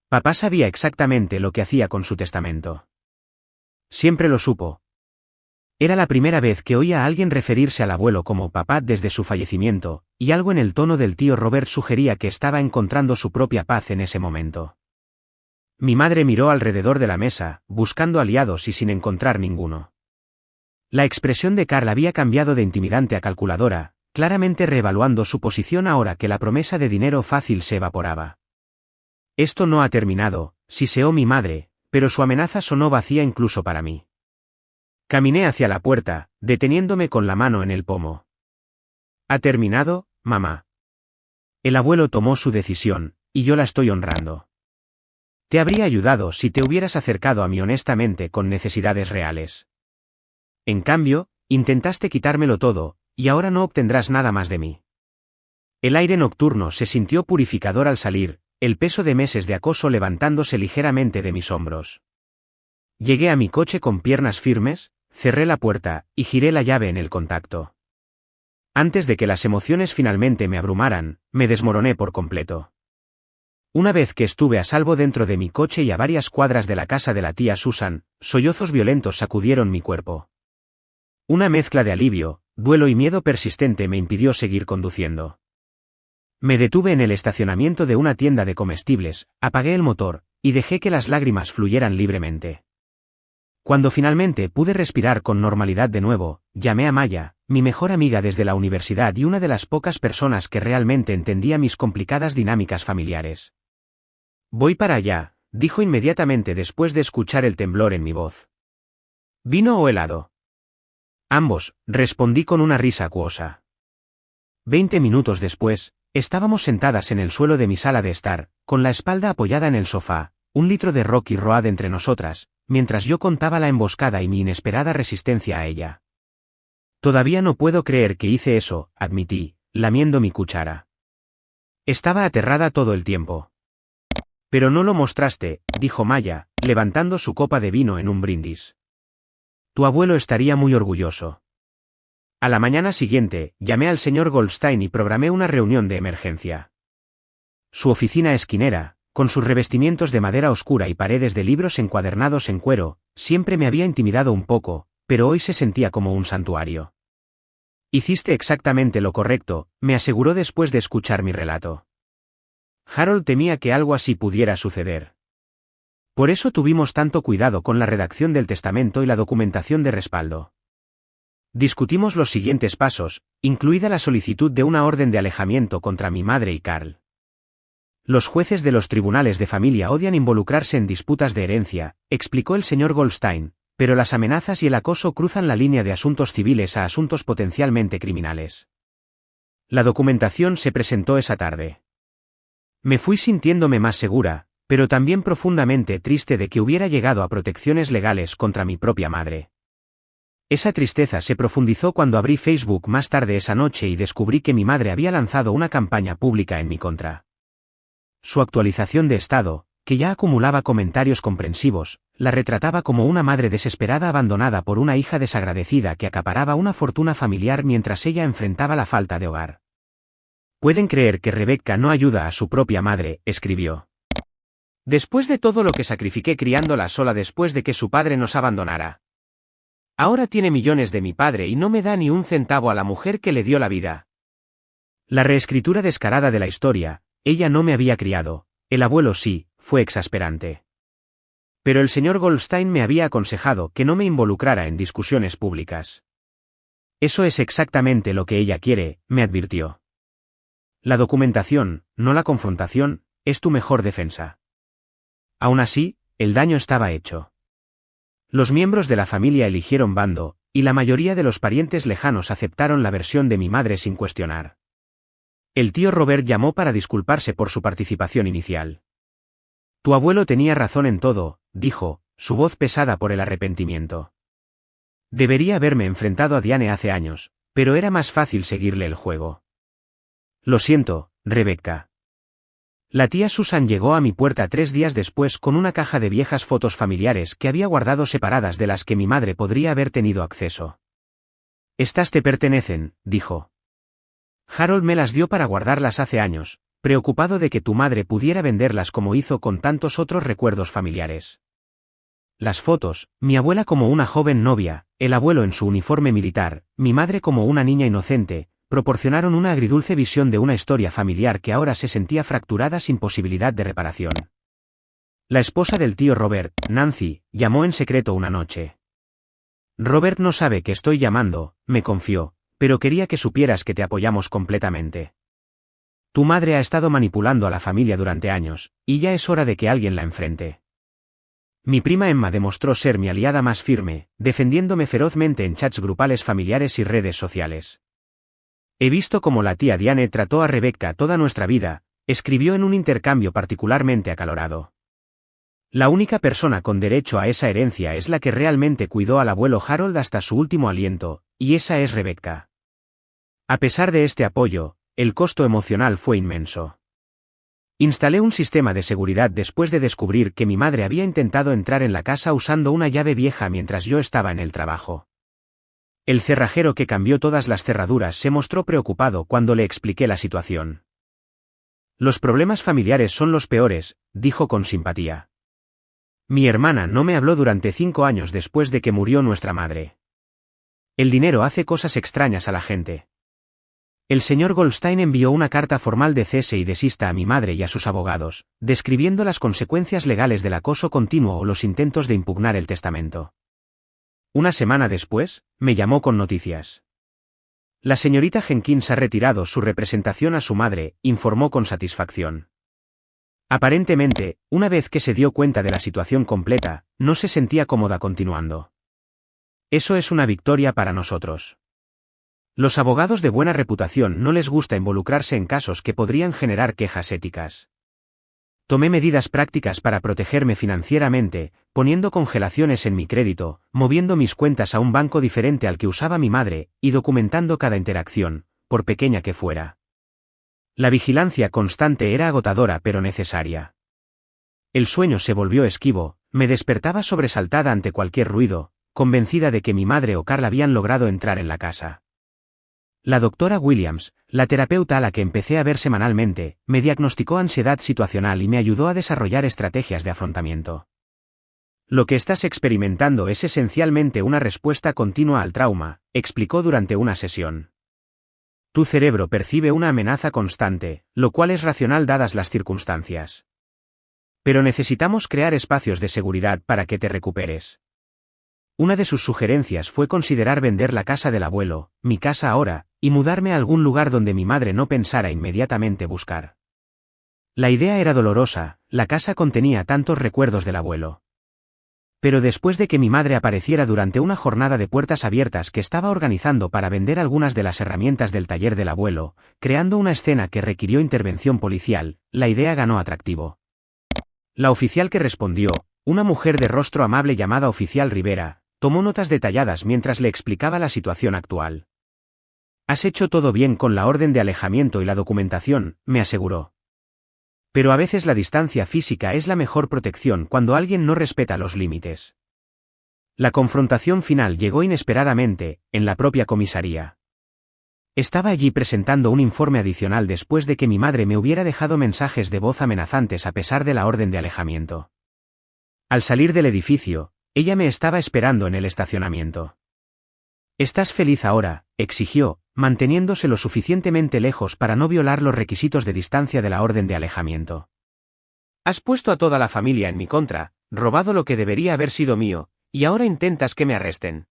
Papá sabía exactamente lo que hacía con su testamento. Siempre lo supo. Era la primera vez que oía a alguien referirse al abuelo como papá desde su fallecimiento, y algo en el tono del tío Robert sugería que estaba encontrando su propia paz en ese momento. Mi madre miró alrededor de la mesa, buscando aliados y sin encontrar ninguno. La expresión de Carl había cambiado de intimidante a calculadora, claramente reevaluando su posición ahora que la promesa de dinero fácil se evaporaba. Esto no ha terminado, siseó mi madre, pero su amenaza sonó vacía incluso para mí. Caminé hacia la puerta, deteniéndome con la mano en el pomo. ¿Ha terminado, mamá? El abuelo tomó su decisión, y yo la estoy honrando. Te habría ayudado si te hubieras acercado a mí honestamente con necesidades reales. En cambio, intentaste quitármelo todo, y ahora no obtendrás nada más de mí. El aire nocturno se sintió purificador al salir, el peso de meses de acoso levantándose ligeramente de mis hombros. Llegué a mi coche con piernas firmes, cerré la puerta, y giré la llave en el contacto. Antes de que las emociones finalmente me abrumaran, me desmoroné por completo. Una vez que estuve a salvo dentro de mi coche y a varias cuadras de la casa de la tía Susan, sollozos violentos sacudieron mi cuerpo. Una mezcla de alivio, duelo y miedo persistente me impidió seguir conduciendo. Me detuve en el estacionamiento de una tienda de comestibles, apagué el motor, y dejé que las lágrimas fluyeran libremente. Cuando finalmente pude respirar con normalidad de nuevo, llamé a Maya, mi mejor amiga desde la universidad y una de las pocas personas que realmente entendía mis complicadas dinámicas familiares. Voy para allá, dijo inmediatamente después de escuchar el temblor en mi voz. ¿Vino o helado? Ambos, respondí con una risa acuosa. 20 minutos después, estábamos sentadas en el suelo de mi sala de estar, con la espalda apoyada en el sofá, un litro de Rocky Road entre nosotras, mientras yo contaba la emboscada y mi inesperada resistencia a ella. Todavía no puedo creer que hice eso, admití, lamiendo mi cuchara. Estaba aterrada todo el tiempo. Pero no lo mostraste, dijo Maya, levantando su copa de vino en un brindis. Tu abuelo estaría muy orgulloso. A la mañana siguiente, llamé al señor Goldstein y programé una reunión de emergencia. Su oficina esquinera, con sus revestimientos de madera oscura y paredes de libros encuadernados en cuero, siempre me había intimidado un poco, pero hoy se sentía como un santuario. Hiciste exactamente lo correcto, me aseguró después de escuchar mi relato. Harold temía que algo así pudiera suceder. Por eso tuvimos tanto cuidado con la redacción del testamento y la documentación de respaldo. Discutimos los siguientes pasos, incluida la solicitud de una orden de alejamiento contra mi madre y Carl. Los jueces de los tribunales de familia odian involucrarse en disputas de herencia, explicó el señor Goldstein, pero las amenazas y el acoso cruzan la línea de asuntos civiles a asuntos potencialmente criminales. La documentación se presentó esa tarde. Me fui sintiéndome más segura, pero también profundamente triste de que hubiera llegado a protecciones legales contra mi propia madre. Esa tristeza se profundizó cuando abrí Facebook más tarde esa noche y descubrí que mi madre había lanzado una campaña pública en mi contra. Su actualización de estado, que ya acumulaba comentarios comprensivos, la retrataba como una madre desesperada abandonada por una hija desagradecida que acaparaba una fortuna familiar mientras ella enfrentaba la falta de hogar. Pueden creer que Rebecca no ayuda a su propia madre, escribió. Después de todo lo que sacrifiqué criándola sola después de que su padre nos abandonara. Ahora tiene millones de mi padre y no me da ni un centavo a la mujer que le dio la vida. La reescritura descarada de la historia, ella no me había criado, el abuelo sí, fue exasperante. Pero el señor Goldstein me había aconsejado que no me involucrara en discusiones públicas. Eso es exactamente lo que ella quiere, me advirtió. La documentación, no la confrontación, es tu mejor defensa. Aún así, el daño estaba hecho. Los miembros de la familia eligieron bando, y la mayoría de los parientes lejanos aceptaron la versión de mi madre sin cuestionar. El tío Robert llamó para disculparse por su participación inicial. Tu abuelo tenía razón en todo, dijo, su voz pesada por el arrepentimiento. Debería haberme enfrentado a Diane hace años, pero era más fácil seguirle el juego. Lo siento, Rebecca. La tía Susan llegó a mi puerta 3 días después con una caja de viejas fotos familiares que había guardado separadas de las que mi madre podría haber tenido acceso. Estas te pertenecen, dijo. Harold me las dio para guardarlas hace años, preocupado de que tu madre pudiera venderlas como hizo con tantos otros recuerdos familiares. Las fotos, mi abuela como una joven novia, el abuelo en su uniforme militar, mi madre como una niña inocente, proporcionaron una agridulce visión de una historia familiar que ahora se sentía fracturada sin posibilidad de reparación. La esposa del tío Robert, Nancy, llamó en secreto una noche. Robert no sabe que estoy llamando, me confió, pero quería que supieras que te apoyamos completamente. Tu madre ha estado manipulando a la familia durante años, y ya es hora de que alguien la enfrente. Mi prima Emma demostró ser mi aliada más firme, defendiéndome ferozmente en chats grupales familiares y redes sociales. He visto cómo la tía Diane trató a Rebecca toda nuestra vida, escribió en un intercambio particularmente acalorado. La única persona con derecho a esa herencia es la que realmente cuidó al abuelo Harold hasta su último aliento, y esa es Rebecca. A pesar de este apoyo, el costo emocional fue inmenso. Instalé un sistema de seguridad después de descubrir que mi madre había intentado entrar en la casa usando una llave vieja mientras yo estaba en el trabajo. El cerrajero que cambió todas las cerraduras se mostró preocupado cuando le expliqué la situación. Los problemas familiares son los peores, dijo con simpatía. Mi hermana no me habló durante 5 años después de que murió nuestra madre. El dinero hace cosas extrañas a la gente. El señor Goldstein envió una carta formal de cese y desista a mi madre y a sus abogados, describiendo las consecuencias legales del acoso continuo o los intentos de impugnar el testamento. Una semana después, me llamó con noticias. La señorita Jenkins ha retirado su representación a su madre, informó con satisfacción. Aparentemente, una vez que se dio cuenta de la situación completa, no se sentía cómoda continuando. Eso es una victoria para nosotros. Los abogados de buena reputación no les gusta involucrarse en casos que podrían generar quejas éticas. Tomé medidas prácticas para protegerme financieramente, poniendo congelaciones en mi crédito, moviendo mis cuentas a un banco diferente al que usaba mi madre, y documentando cada interacción, por pequeña que fuera. La vigilancia constante era agotadora pero necesaria. El sueño se volvió esquivo, me despertaba sobresaltada ante cualquier ruido, convencida de que mi madre o Carl habían logrado entrar en la casa. La doctora Williams, la terapeuta a la que empecé a ver semanalmente, me diagnosticó ansiedad situacional y me ayudó a desarrollar estrategias de afrontamiento. Lo que estás experimentando es esencialmente una respuesta continua al trauma, explicó durante una sesión. Tu cerebro percibe una amenaza constante, lo cual es racional dadas las circunstancias. Pero necesitamos crear espacios de seguridad para que te recuperes. Una de sus sugerencias fue considerar vender la casa del abuelo, mi casa ahora, y mudarme a algún lugar donde mi madre no pensara inmediatamente buscar. La idea era dolorosa, la casa contenía tantos recuerdos del abuelo. Pero después de que mi madre apareciera durante una jornada de puertas abiertas que estaba organizando para vender algunas de las herramientas del taller del abuelo, creando una escena que requirió intervención policial, la idea ganó atractivo. La oficial que respondió, una mujer de rostro amable llamada Oficial Rivera, tomó notas detalladas mientras le explicaba la situación actual. Has hecho todo bien con la orden de alejamiento y la documentación, me aseguró. Pero a veces la distancia física es la mejor protección cuando alguien no respeta los límites. La confrontación final llegó inesperadamente, en la propia comisaría. Estaba allí presentando un informe adicional después de que mi madre me hubiera dejado mensajes de voz amenazantes a pesar de la orden de alejamiento. Al salir del edificio, ella me estaba esperando en el estacionamiento. ¿Estás feliz ahora?, exigió, manteniéndose lo suficientemente lejos para no violar los requisitos de distancia de la orden de alejamiento. Has puesto a toda la familia en mi contra, robado lo que debería haber sido mío, y ahora intentas que me arresten.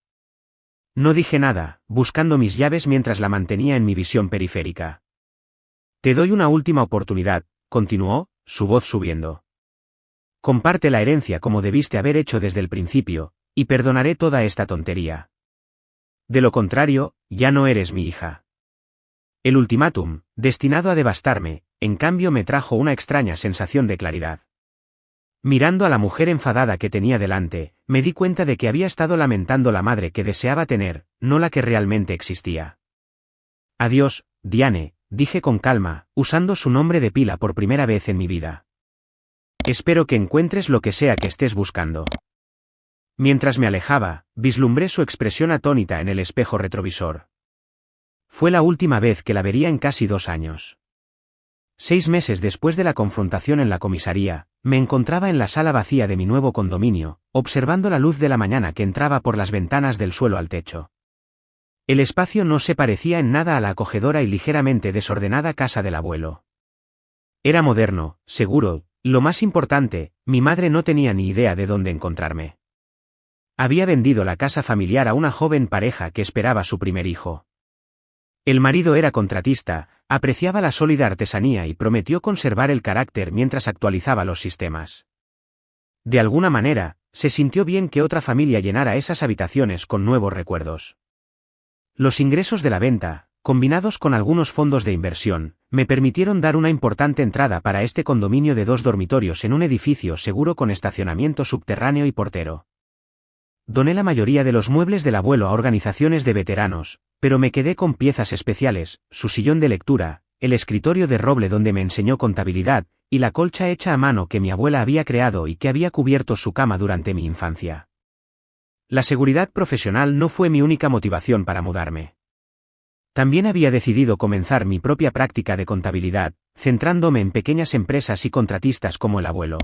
No dije nada, buscando mis llaves mientras la mantenía en mi visión periférica. Te doy una última oportunidad, continuó, su voz subiendo. Comparte la herencia como debiste haber hecho desde el principio, y perdonaré toda esta tontería. De lo contrario, ya no eres mi hija. El ultimátum, destinado a devastarme, en cambio me trajo una extraña sensación de claridad. Mirando a la mujer enfadada que tenía delante, me di cuenta de que había estado lamentando la madre que deseaba tener, no la que realmente existía. Adiós, Diane, dije con calma, usando su nombre de pila por primera vez en mi vida. Espero que encuentres lo que sea que estés buscando. Mientras me alejaba, vislumbré su expresión atónita en el espejo retrovisor. Fue la última vez que la vería en casi 2 años. 6 meses después de la confrontación en la comisaría, me encontraba en la sala vacía de mi nuevo condominio, observando la luz de la mañana que entraba por las ventanas del suelo al techo. El espacio no se parecía en nada a la acogedora y ligeramente desordenada casa del abuelo. Era moderno, seguro, lo más importante, mi madre no tenía ni idea de dónde encontrarme. Había vendido la casa familiar a una joven pareja que esperaba su primer hijo. El marido era contratista, apreciaba la sólida artesanía y prometió conservar el carácter mientras actualizaba los sistemas. De alguna manera, se sintió bien que otra familia llenara esas habitaciones con nuevos recuerdos. Los ingresos de la venta, combinados con algunos fondos de inversión, me permitieron dar una importante entrada para este condominio de 2 dormitorios en un edificio seguro con estacionamiento subterráneo y portero. Doné la mayoría de los muebles del abuelo a organizaciones de veteranos, pero me quedé con piezas especiales, su sillón de lectura, el escritorio de roble donde me enseñó contabilidad, y la colcha hecha a mano que mi abuela había creado y que había cubierto su cama durante mi infancia. La seguridad profesional no fue mi única motivación para mudarme. También había decidido comenzar mi propia práctica de contabilidad, centrándome en pequeñas empresas y contratistas como el abuelo.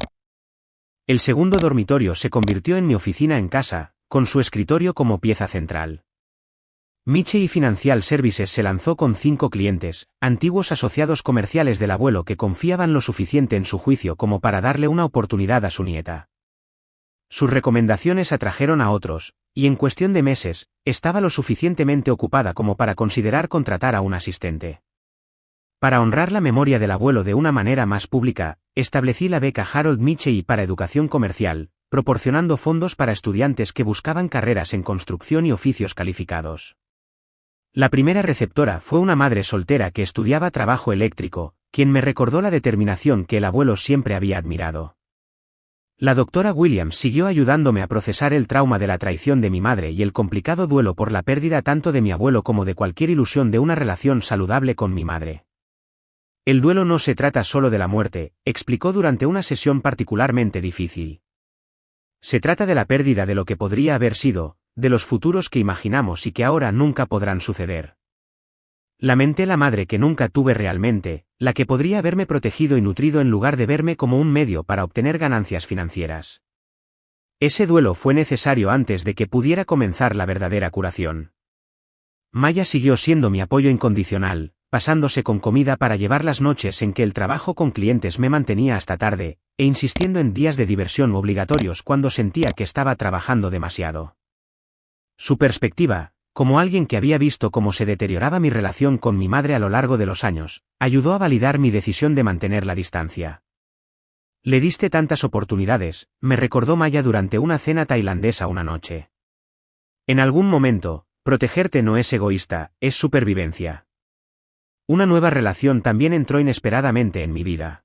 El segundo dormitorio se convirtió en mi oficina en casa, con su escritorio como pieza central. Michei Financial Services se lanzó con 5 clientes, antiguos asociados comerciales del abuelo que confiaban lo suficiente en su juicio como para darle una oportunidad a su nieta. Sus recomendaciones atrajeron a otros, y en cuestión de meses, estaba lo suficientemente ocupada como para considerar contratar a un asistente. Para honrar la memoria del abuelo de una manera más pública, establecí la beca Harold Michei para educación comercial, proporcionando fondos para estudiantes que buscaban carreras en construcción y oficios calificados. La primera receptora fue una madre soltera que estudiaba trabajo eléctrico, quien me recordó la determinación que el abuelo siempre había admirado. La doctora Williams siguió ayudándome a procesar el trauma de la traición de mi madre y el complicado duelo por la pérdida tanto de mi abuelo como de cualquier ilusión de una relación saludable con mi madre. El duelo no se trata solo de la muerte, explicó durante una sesión particularmente difícil. Se trata de la pérdida de lo que podría haber sido, de los futuros que imaginamos y que ahora nunca podrán suceder. Lamenté la madre que nunca tuve realmente, la que podría haberme protegido y nutrido en lugar de verme como un medio para obtener ganancias financieras. Ese duelo fue necesario antes de que pudiera comenzar la verdadera curación. Maya siguió siendo mi apoyo incondicional, pasándose con comida para llevar las noches en que el trabajo con clientes me mantenía hasta tarde, e insistiendo en días de diversión obligatorios cuando sentía que estaba trabajando demasiado. Su perspectiva, como alguien que había visto cómo se deterioraba mi relación con mi madre a lo largo de los años, ayudó a validar mi decisión de mantener la distancia. Le diste tantas oportunidades, me recordó Maya durante una cena tailandesa una noche. En algún momento, protegerte no es egoísta, es supervivencia. Una nueva relación también entró inesperadamente en mi vida.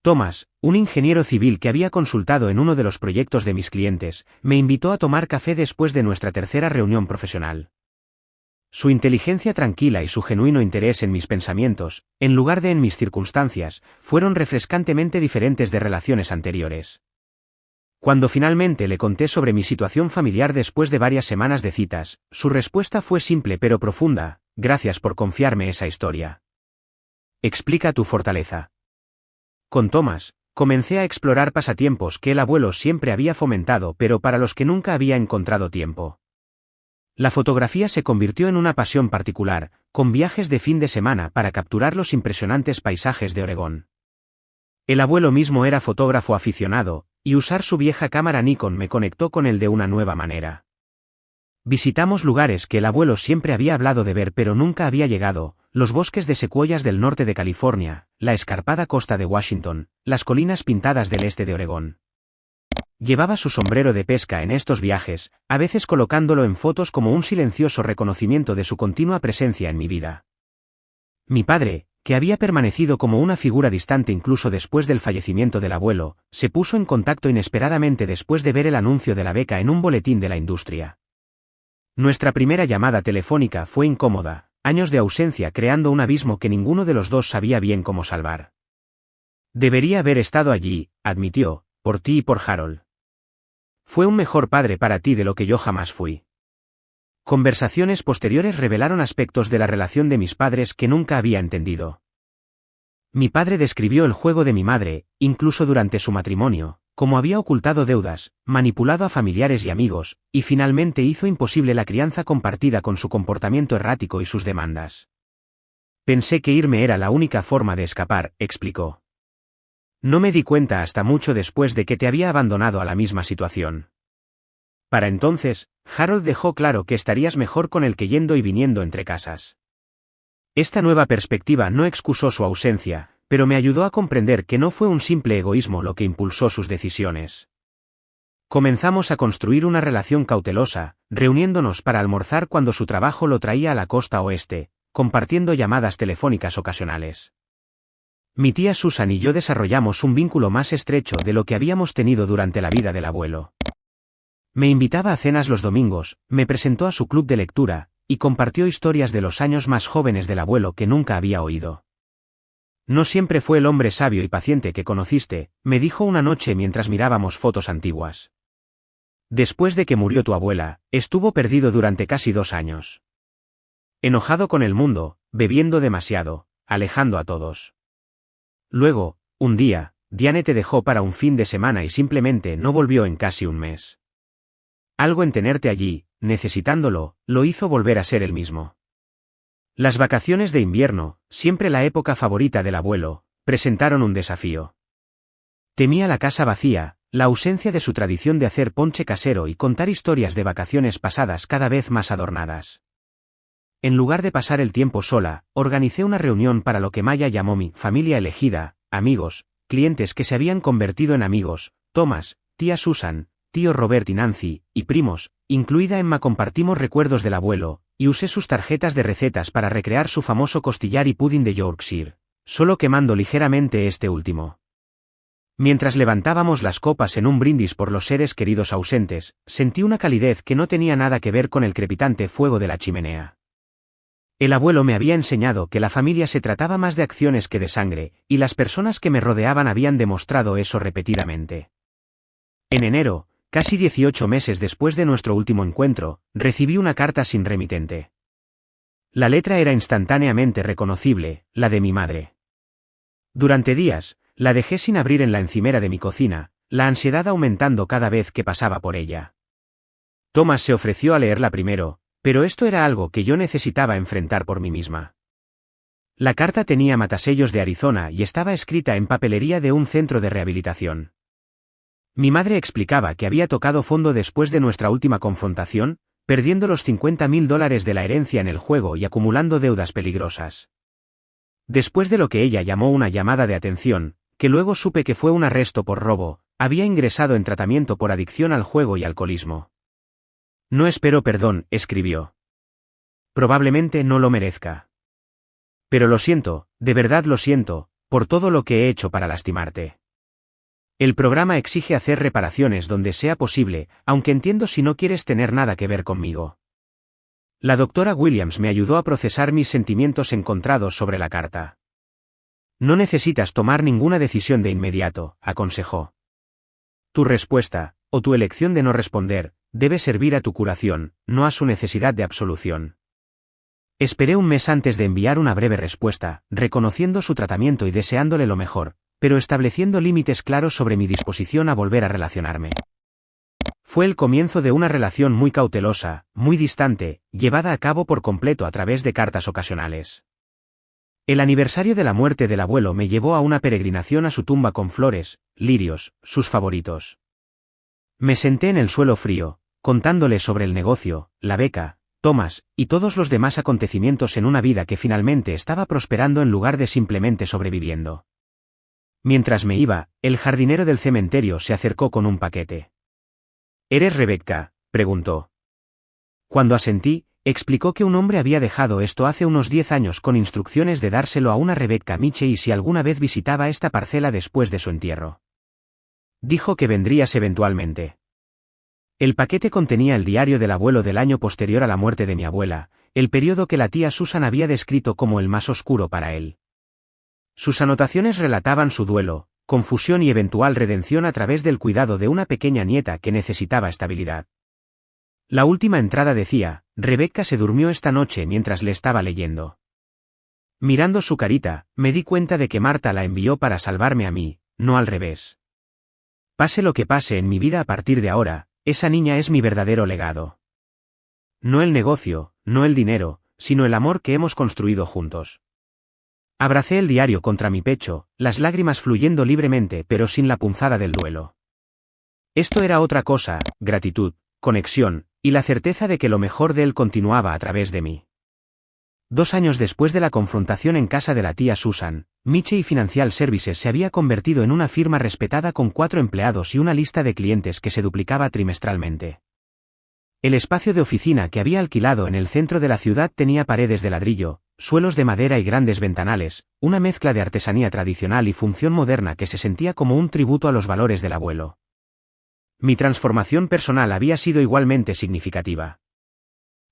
Thomas, un ingeniero civil que había consultado en uno de los proyectos de mis clientes, me invitó a tomar café después de nuestra tercera reunión profesional. Su inteligencia tranquila y su genuino interés en mis pensamientos, en lugar de en mis circunstancias, fueron refrescantemente diferentes de relaciones anteriores. Cuando finalmente le conté sobre mi situación familiar después de varias semanas de citas, su respuesta fue simple pero profunda: gracias por confiarme esa historia. Explica tu fortaleza. Con Thomas, comencé a explorar pasatiempos que el abuelo siempre había fomentado pero para los que nunca había encontrado tiempo. La fotografía se convirtió en una pasión particular, con viajes de fin de semana para capturar los impresionantes paisajes de Oregón. El abuelo mismo era fotógrafo aficionado, y usar su vieja cámara Nikon me conectó con él de una nueva manera. Visitamos lugares que el abuelo siempre había hablado de ver pero nunca había llegado, los bosques de secuoyas del norte de California, la escarpada costa de Washington, las colinas pintadas del este de Oregón. Llevaba su sombrero de pesca en estos viajes, a veces colocándolo en fotos como un silencioso reconocimiento de su continua presencia en mi vida. Mi padre, que había permanecido como una figura distante incluso después del fallecimiento del abuelo, se puso en contacto inesperadamente después de ver el anuncio de la beca en un boletín de la industria. Nuestra primera llamada telefónica fue incómoda, años de ausencia creando un abismo que ninguno de los dos sabía bien cómo salvar. Debería haber estado allí, admitió, por ti y por Harold. Fue un mejor padre para ti de lo que yo jamás fui. Conversaciones posteriores revelaron aspectos de la relación de mis padres que nunca había entendido. Mi padre describió el juego de mi madre, incluso durante su matrimonio, como había ocultado deudas, manipulado a familiares y amigos, y finalmente hizo imposible la crianza compartida con su comportamiento errático y sus demandas. Pensé que irme era la única forma de escapar, explicó. No me di cuenta hasta mucho después de que te había abandonado a la misma situación. Para entonces, Harold dejó claro que estarías mejor con el que yendo y viniendo entre casas. Esta nueva perspectiva no excusó su ausencia, pero me ayudó a comprender que no fue un simple egoísmo lo que impulsó sus decisiones. Comenzamos a construir una relación cautelosa, reuniéndonos para almorzar cuando su trabajo lo traía a la costa oeste, compartiendo llamadas telefónicas ocasionales. Mi tía Susan y yo desarrollamos un vínculo más estrecho de lo que habíamos tenido durante la vida del abuelo. Me invitaba a cenas los domingos, me presentó a su club de lectura, y compartió historias de los años más jóvenes del abuelo que nunca había oído. No siempre fue el hombre sabio y paciente que conociste, me dijo una noche mientras mirábamos fotos antiguas. Después de que murió tu abuela, estuvo perdido durante casi 2 años. Enojado con el mundo, bebiendo demasiado, alejando a todos. Luego, un día, Diane te dejó para un fin de semana y simplemente no volvió en casi un mes. Algo en tenerte allí, necesitándolo, lo hizo volver a ser el mismo. Las vacaciones de invierno, siempre la época favorita del abuelo, presentaron un desafío. Temía la casa vacía, la ausencia de su tradición de hacer ponche casero y contar historias de vacaciones pasadas cada vez más adornadas. En lugar de pasar el tiempo sola, organicé una reunión para lo que Maya llamó mi familia elegida, amigos, clientes que se habían convertido en amigos, Thomas, tía Susan, tío Robert y Nancy, y primos, incluida Emma. Compartimos recuerdos del abuelo, y usé sus tarjetas de recetas para recrear su famoso costillar y pudding de Yorkshire, solo quemando ligeramente este último. Mientras levantábamos las copas en un brindis por los seres queridos ausentes, sentí una calidez que no tenía nada que ver con el crepitante fuego de la chimenea. El abuelo me había enseñado que la familia se trataba más de acciones que de sangre, y las personas que me rodeaban habían demostrado eso repetidamente. En enero, casi 18 meses después de nuestro último encuentro, recibí una carta sin remitente. La letra era instantáneamente reconocible, la de mi madre. Durante días, la dejé sin abrir en la encimera de mi cocina, la ansiedad aumentando cada vez que pasaba por ella. Thomas se ofreció a leerla primero, pero esto era algo que yo necesitaba enfrentar por mí misma. La carta tenía matasellos de Arizona y estaba escrita en papelería de un centro de rehabilitación. Mi madre explicaba que había tocado fondo después de nuestra última confrontación, perdiendo los $50,000 de la herencia en el juego y acumulando deudas peligrosas. Después de lo que ella llamó una llamada de atención, que luego supe que fue un arresto por robo, había ingresado en tratamiento por adicción al juego y alcoholismo. No espero perdón, escribió. Probablemente no lo merezca. Pero lo siento, de verdad lo siento, por todo lo que he hecho para lastimarte. El programa exige hacer reparaciones donde sea posible, aunque entiendo si no quieres tener nada que ver conmigo. La doctora Williams me ayudó a procesar mis sentimientos encontrados sobre la carta. No necesitas tomar ninguna decisión de inmediato, aconsejó. Tu respuesta, o tu elección de no responder, debe servir a tu curación, no a su necesidad de absolución. Esperé un mes antes de enviar una breve respuesta, reconociendo su tratamiento y deseándole lo mejor, pero estableciendo límites claros sobre mi disposición a volver a relacionarme. Fue el comienzo de una relación muy cautelosa, muy distante, llevada a cabo por completo a través de cartas ocasionales. El aniversario de la muerte del abuelo me llevó a una peregrinación a su tumba con flores, lirios, sus favoritos. Me senté en el suelo frío, contándole sobre el negocio, la beca, Thomas, y todos los demás acontecimientos en una vida que finalmente estaba prosperando en lugar de simplemente sobreviviendo. Mientras me iba, el jardinero del cementerio se acercó con un paquete. ¿Eres Rebecca?, preguntó. Cuando asentí, explicó que un hombre había dejado esto hace unos 10 años con instrucciones de dárselo a una Rebecca Mitchell si alguna vez visitaba esta parcela después de su entierro. Dijo que vendrías eventualmente. El paquete contenía el diario del abuelo del año posterior a la muerte de mi abuela, el periodo que la tía Susan había descrito como el más oscuro para él. Sus anotaciones relataban su duelo, confusión y eventual redención a través del cuidado de una pequeña nieta que necesitaba estabilidad. La última entrada decía: Rebecca se durmió esta noche mientras le estaba leyendo. Mirando su carita, me di cuenta de que Marta la envió para salvarme a mí, no al revés. Pase lo que pase en mi vida a partir de ahora, esa niña es mi verdadero legado. No el negocio, no el dinero, sino el amor que hemos construido juntos. Abracé el diario contra mi pecho, las lágrimas fluyendo libremente pero sin la punzada del duelo. Esto era otra cosa: gratitud, conexión, y la certeza de que lo mejor de él continuaba a través de mí. 2 años después de la confrontación en casa de la tía Susan, Mitchell Financial Services se había convertido en una firma respetada con 4 empleados y una lista de clientes que se duplicaba trimestralmente. El espacio de oficina que había alquilado en el centro de la ciudad tenía paredes de ladrillo, suelos de madera y grandes ventanales, una mezcla de artesanía tradicional y función moderna que se sentía como un tributo a los valores del abuelo. Mi transformación personal había sido igualmente significativa.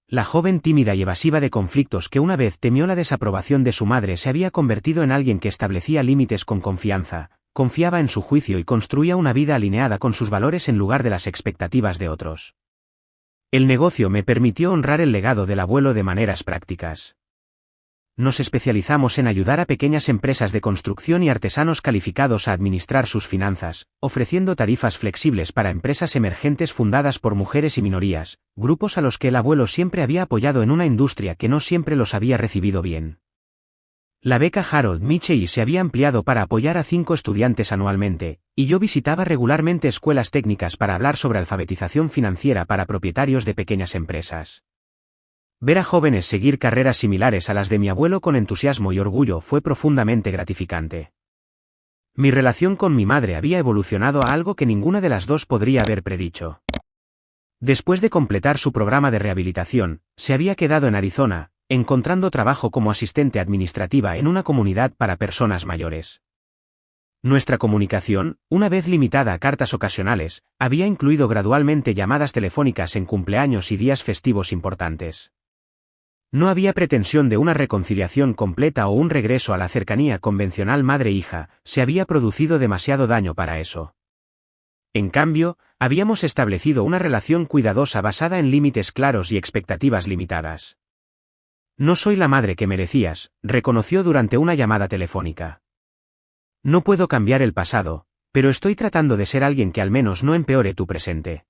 La joven tímida y evasiva de conflictos que una vez temió la desaprobación de su madre se había convertido en alguien que establecía límites con confianza, confiaba en su juicio y construía una vida alineada con sus valores en lugar de las expectativas de otros. El negocio me permitió honrar el legado del abuelo de maneras prácticas. Nos especializamos en ayudar a pequeñas empresas de construcción y artesanos calificados a administrar sus finanzas, ofreciendo tarifas flexibles para empresas emergentes fundadas por mujeres y minorías, grupos a los que el abuelo siempre había apoyado en una industria que no siempre los había recibido bien. La beca Harold Mitchell se había ampliado para apoyar a 5 estudiantes anualmente, y yo visitaba regularmente escuelas técnicas para hablar sobre alfabetización financiera para propietarios de pequeñas empresas. Ver a jóvenes seguir carreras similares a las de mi abuelo con entusiasmo y orgullo fue profundamente gratificante. Mi relación con mi madre había evolucionado a algo que ninguna de las dos podría haber predicho. Después de completar su programa de rehabilitación, se había quedado en Arizona, encontrando trabajo como asistente administrativa en una comunidad para personas mayores. Nuestra comunicación, una vez limitada a cartas ocasionales, había incluido gradualmente llamadas telefónicas en cumpleaños y días festivos importantes. No había pretensión de una reconciliación completa o un regreso a la cercanía convencional madre-hija, se había producido demasiado daño para eso. En cambio, habíamos establecido una relación cuidadosa basada en límites claros y expectativas limitadas. No soy la madre que merecías, reconoció durante una llamada telefónica. No puedo cambiar el pasado, pero estoy tratando de ser alguien que al menos no empeore tu presente.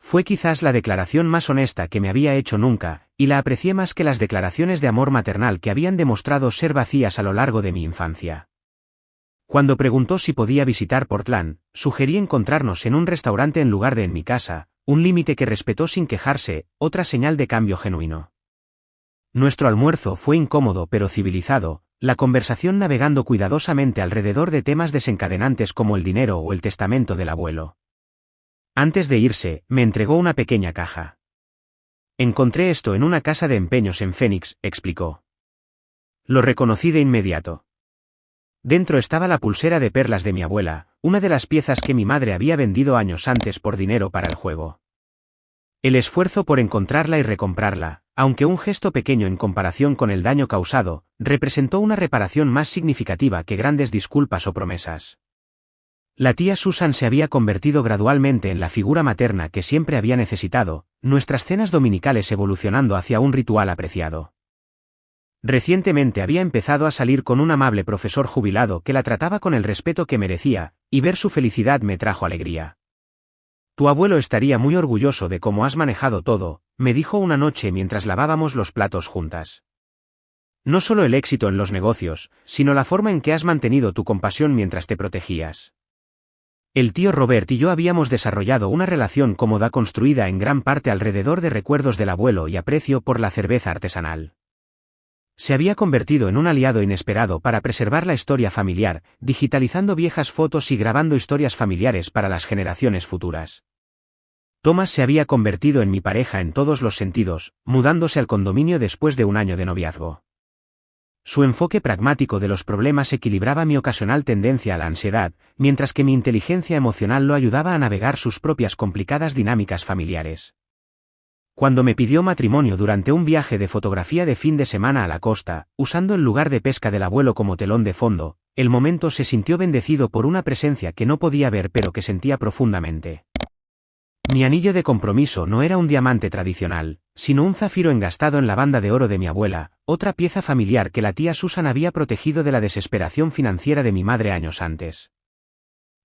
Fue quizás la declaración más honesta que me había hecho nunca, y la aprecié más que las declaraciones de amor maternal que habían demostrado ser vacías a lo largo de mi infancia. Cuando preguntó si podía visitar Portland, sugerí encontrarnos en un restaurante en lugar de en mi casa, un límite que respetó sin quejarse, otra señal de cambio genuino. Nuestro almuerzo fue incómodo pero civilizado, la conversación navegando cuidadosamente alrededor de temas desencadenantes como el dinero o el testamento del abuelo. Antes de irse, me entregó una pequeña caja. Encontré esto en una casa de empeños en Phoenix, explicó. Lo reconocí de inmediato. Dentro estaba la pulsera de perlas de mi abuela, una de las piezas que mi madre había vendido años antes por dinero para el juego. El esfuerzo por encontrarla y recomprarla, aunque un gesto pequeño en comparación con el daño causado, representó una reparación más significativa que grandes disculpas o promesas. La tía Susan se había convertido gradualmente en la figura materna que siempre había necesitado, nuestras cenas dominicales evolucionando hacia un ritual apreciado. Recientemente había empezado a salir con un amable profesor jubilado que la trataba con el respeto que merecía, y ver su felicidad me trajo alegría. Tu abuelo estaría muy orgulloso de cómo has manejado todo, me dijo una noche mientras lavábamos los platos juntas. No solo el éxito en los negocios, sino la forma en que has mantenido tu compasión mientras te protegías. El tío Robert y yo habíamos desarrollado una relación cómoda construida en gran parte alrededor de recuerdos del abuelo y aprecio por la cerveza artesanal. Se había convertido en un aliado inesperado para preservar la historia familiar, digitalizando viejas fotos y grabando historias familiares para las generaciones futuras. Thomas se había convertido en mi pareja en todos los sentidos, mudándose al condominio después de un año de noviazgo. Su enfoque pragmático de los problemas equilibraba mi ocasional tendencia a la ansiedad, mientras que mi inteligencia emocional lo ayudaba a navegar sus propias complicadas dinámicas familiares. Cuando me pidió matrimonio durante un viaje de fotografía de fin de semana a la costa, usando el lugar de pesca del abuelo como telón de fondo, el momento se sintió bendecido por una presencia que no podía ver pero que sentía profundamente. Mi anillo de compromiso no era un diamante tradicional, sino un zafiro engastado en la banda de oro de mi abuela, otra pieza familiar que la tía Susan había protegido de la desesperación financiera de mi madre años antes.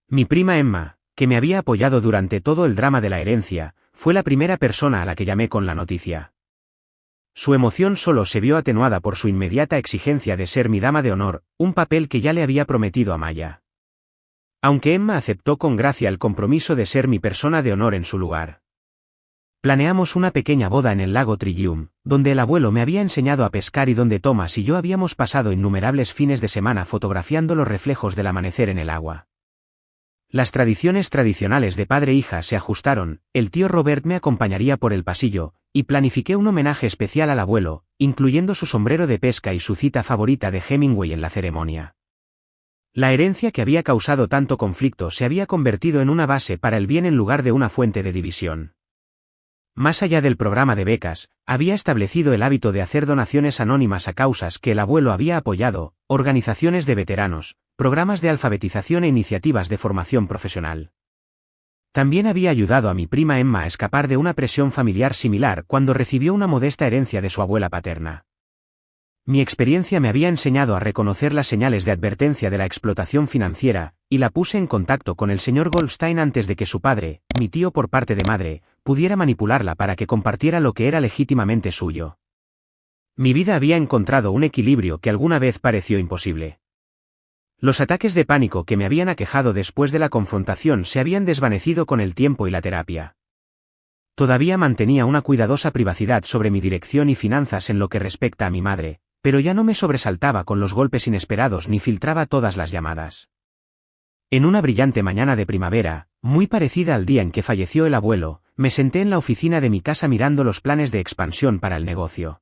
Mi prima Emma, que me había apoyado durante todo el drama de la herencia, fue la primera persona a la que llamé con la noticia. Su emoción solo se vio atenuada por su inmediata exigencia de ser mi dama de honor, un papel que ya le había prometido a Maya. Aunque Emma aceptó con gracia el compromiso de ser mi persona de honor en su lugar. Planeamos una pequeña boda en el lago Trillium, donde el abuelo me había enseñado a pescar y donde Thomas y yo habíamos pasado innumerables fines de semana fotografiando los reflejos del amanecer en el agua. Las tradiciones tradicionales de padre e hija se ajustaron, el tío Robert me acompañaría por el pasillo, y planifiqué un homenaje especial al abuelo, incluyendo su sombrero de pesca y su cita favorita de Hemingway en la ceremonia. La herencia que había causado tanto conflicto se había convertido en una base para el bien en lugar de una fuente de división. Más allá del programa de becas, había establecido el hábito de hacer donaciones anónimas a causas que el abuelo había apoyado, organizaciones de veteranos, programas de alfabetización e iniciativas de formación profesional. También había ayudado a mi prima Emma a escapar de una presión familiar similar cuando recibió una modesta herencia de su abuela paterna. Mi experiencia me había enseñado a reconocer las señales de advertencia de la explotación financiera, y la puse en contacto con el señor Goldstein antes de que su padre, mi tío por parte de madre, pudiera manipularla para que compartiera lo que era legítimamente suyo. Mi vida había encontrado un equilibrio que alguna vez pareció imposible. Los ataques de pánico que me habían aquejado después de la confrontación se habían desvanecido con el tiempo y la terapia. Todavía mantenía una cuidadosa privacidad sobre mi dirección y finanzas en lo que respecta a mi madre, pero ya no me sobresaltaba con los golpes inesperados ni filtraba todas las llamadas. En una brillante mañana de primavera, muy parecida al día en que falleció el abuelo, me senté en la oficina de mi casa mirando los planes de expansión para el negocio.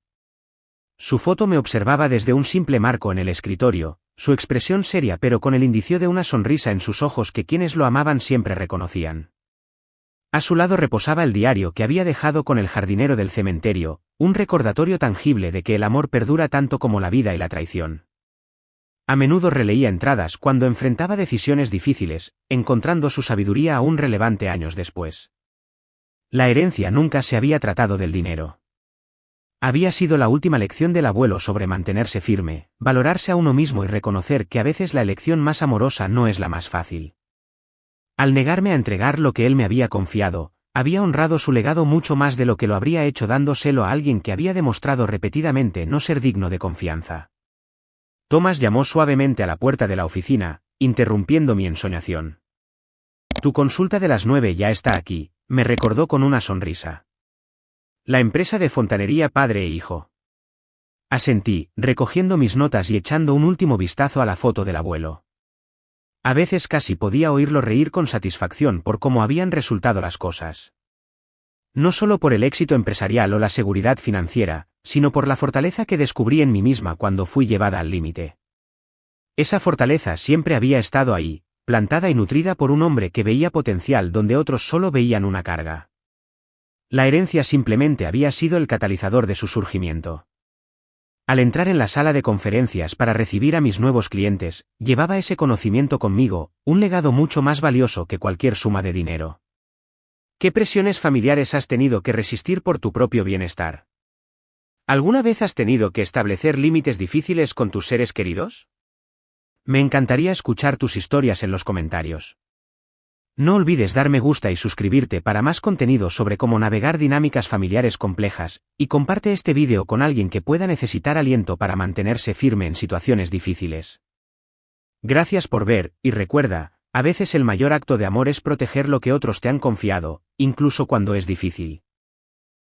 Su foto me observaba desde un simple marco en el escritorio, su expresión seria pero con el indicio de una sonrisa en sus ojos que quienes lo amaban siempre reconocían. A su lado reposaba el diario que había dejado con el jardinero del cementerio, un recordatorio tangible de que el amor perdura tanto como la vida y la traición. A menudo releía entradas cuando enfrentaba decisiones difíciles, encontrando su sabiduría aún relevante años después. La herencia nunca se había tratado del dinero. Había sido la última lección del abuelo sobre mantenerse firme, valorarse a uno mismo y reconocer que a veces la elección más amorosa no es la más fácil. Al negarme a entregar lo que él me había confiado, había honrado su legado mucho más de lo que lo habría hecho dándoselo a alguien que había demostrado repetidamente no ser digno de confianza. Thomas llamó suavemente a la puerta de la oficina, interrumpiendo mi ensoñación. Tu consulta de las 9 ya está aquí, me recordó con una sonrisa. La empresa de fontanería padre e hijo. Asentí, recogiendo mis notas y echando un último vistazo a la foto del abuelo. A veces casi podía oírlo reír con satisfacción por cómo habían resultado las cosas. No solo por el éxito empresarial o la seguridad financiera, sino por la fortaleza que descubrí en mí misma cuando fui llevada al límite. Esa fortaleza siempre había estado ahí, plantada y nutrida por un hombre que veía potencial donde otros solo veían una carga. La herencia simplemente había sido el catalizador de su surgimiento. Al entrar en la sala de conferencias para recibir a mis nuevos clientes, llevaba ese conocimiento conmigo, un legado mucho más valioso que cualquier suma de dinero. ¿Qué presiones familiares has tenido que resistir por tu propio bienestar? ¿Alguna vez has tenido que establecer límites difíciles con tus seres queridos? Me encantaría escuchar tus historias en los comentarios. No olvides dar me gusta y suscribirte para más contenido sobre cómo navegar dinámicas familiares complejas, y comparte este vídeo con alguien que pueda necesitar aliento para mantenerse firme en situaciones difíciles. Gracias por ver, y recuerda, a veces el mayor acto de amor es proteger lo que otros te han confiado, incluso cuando es difícil.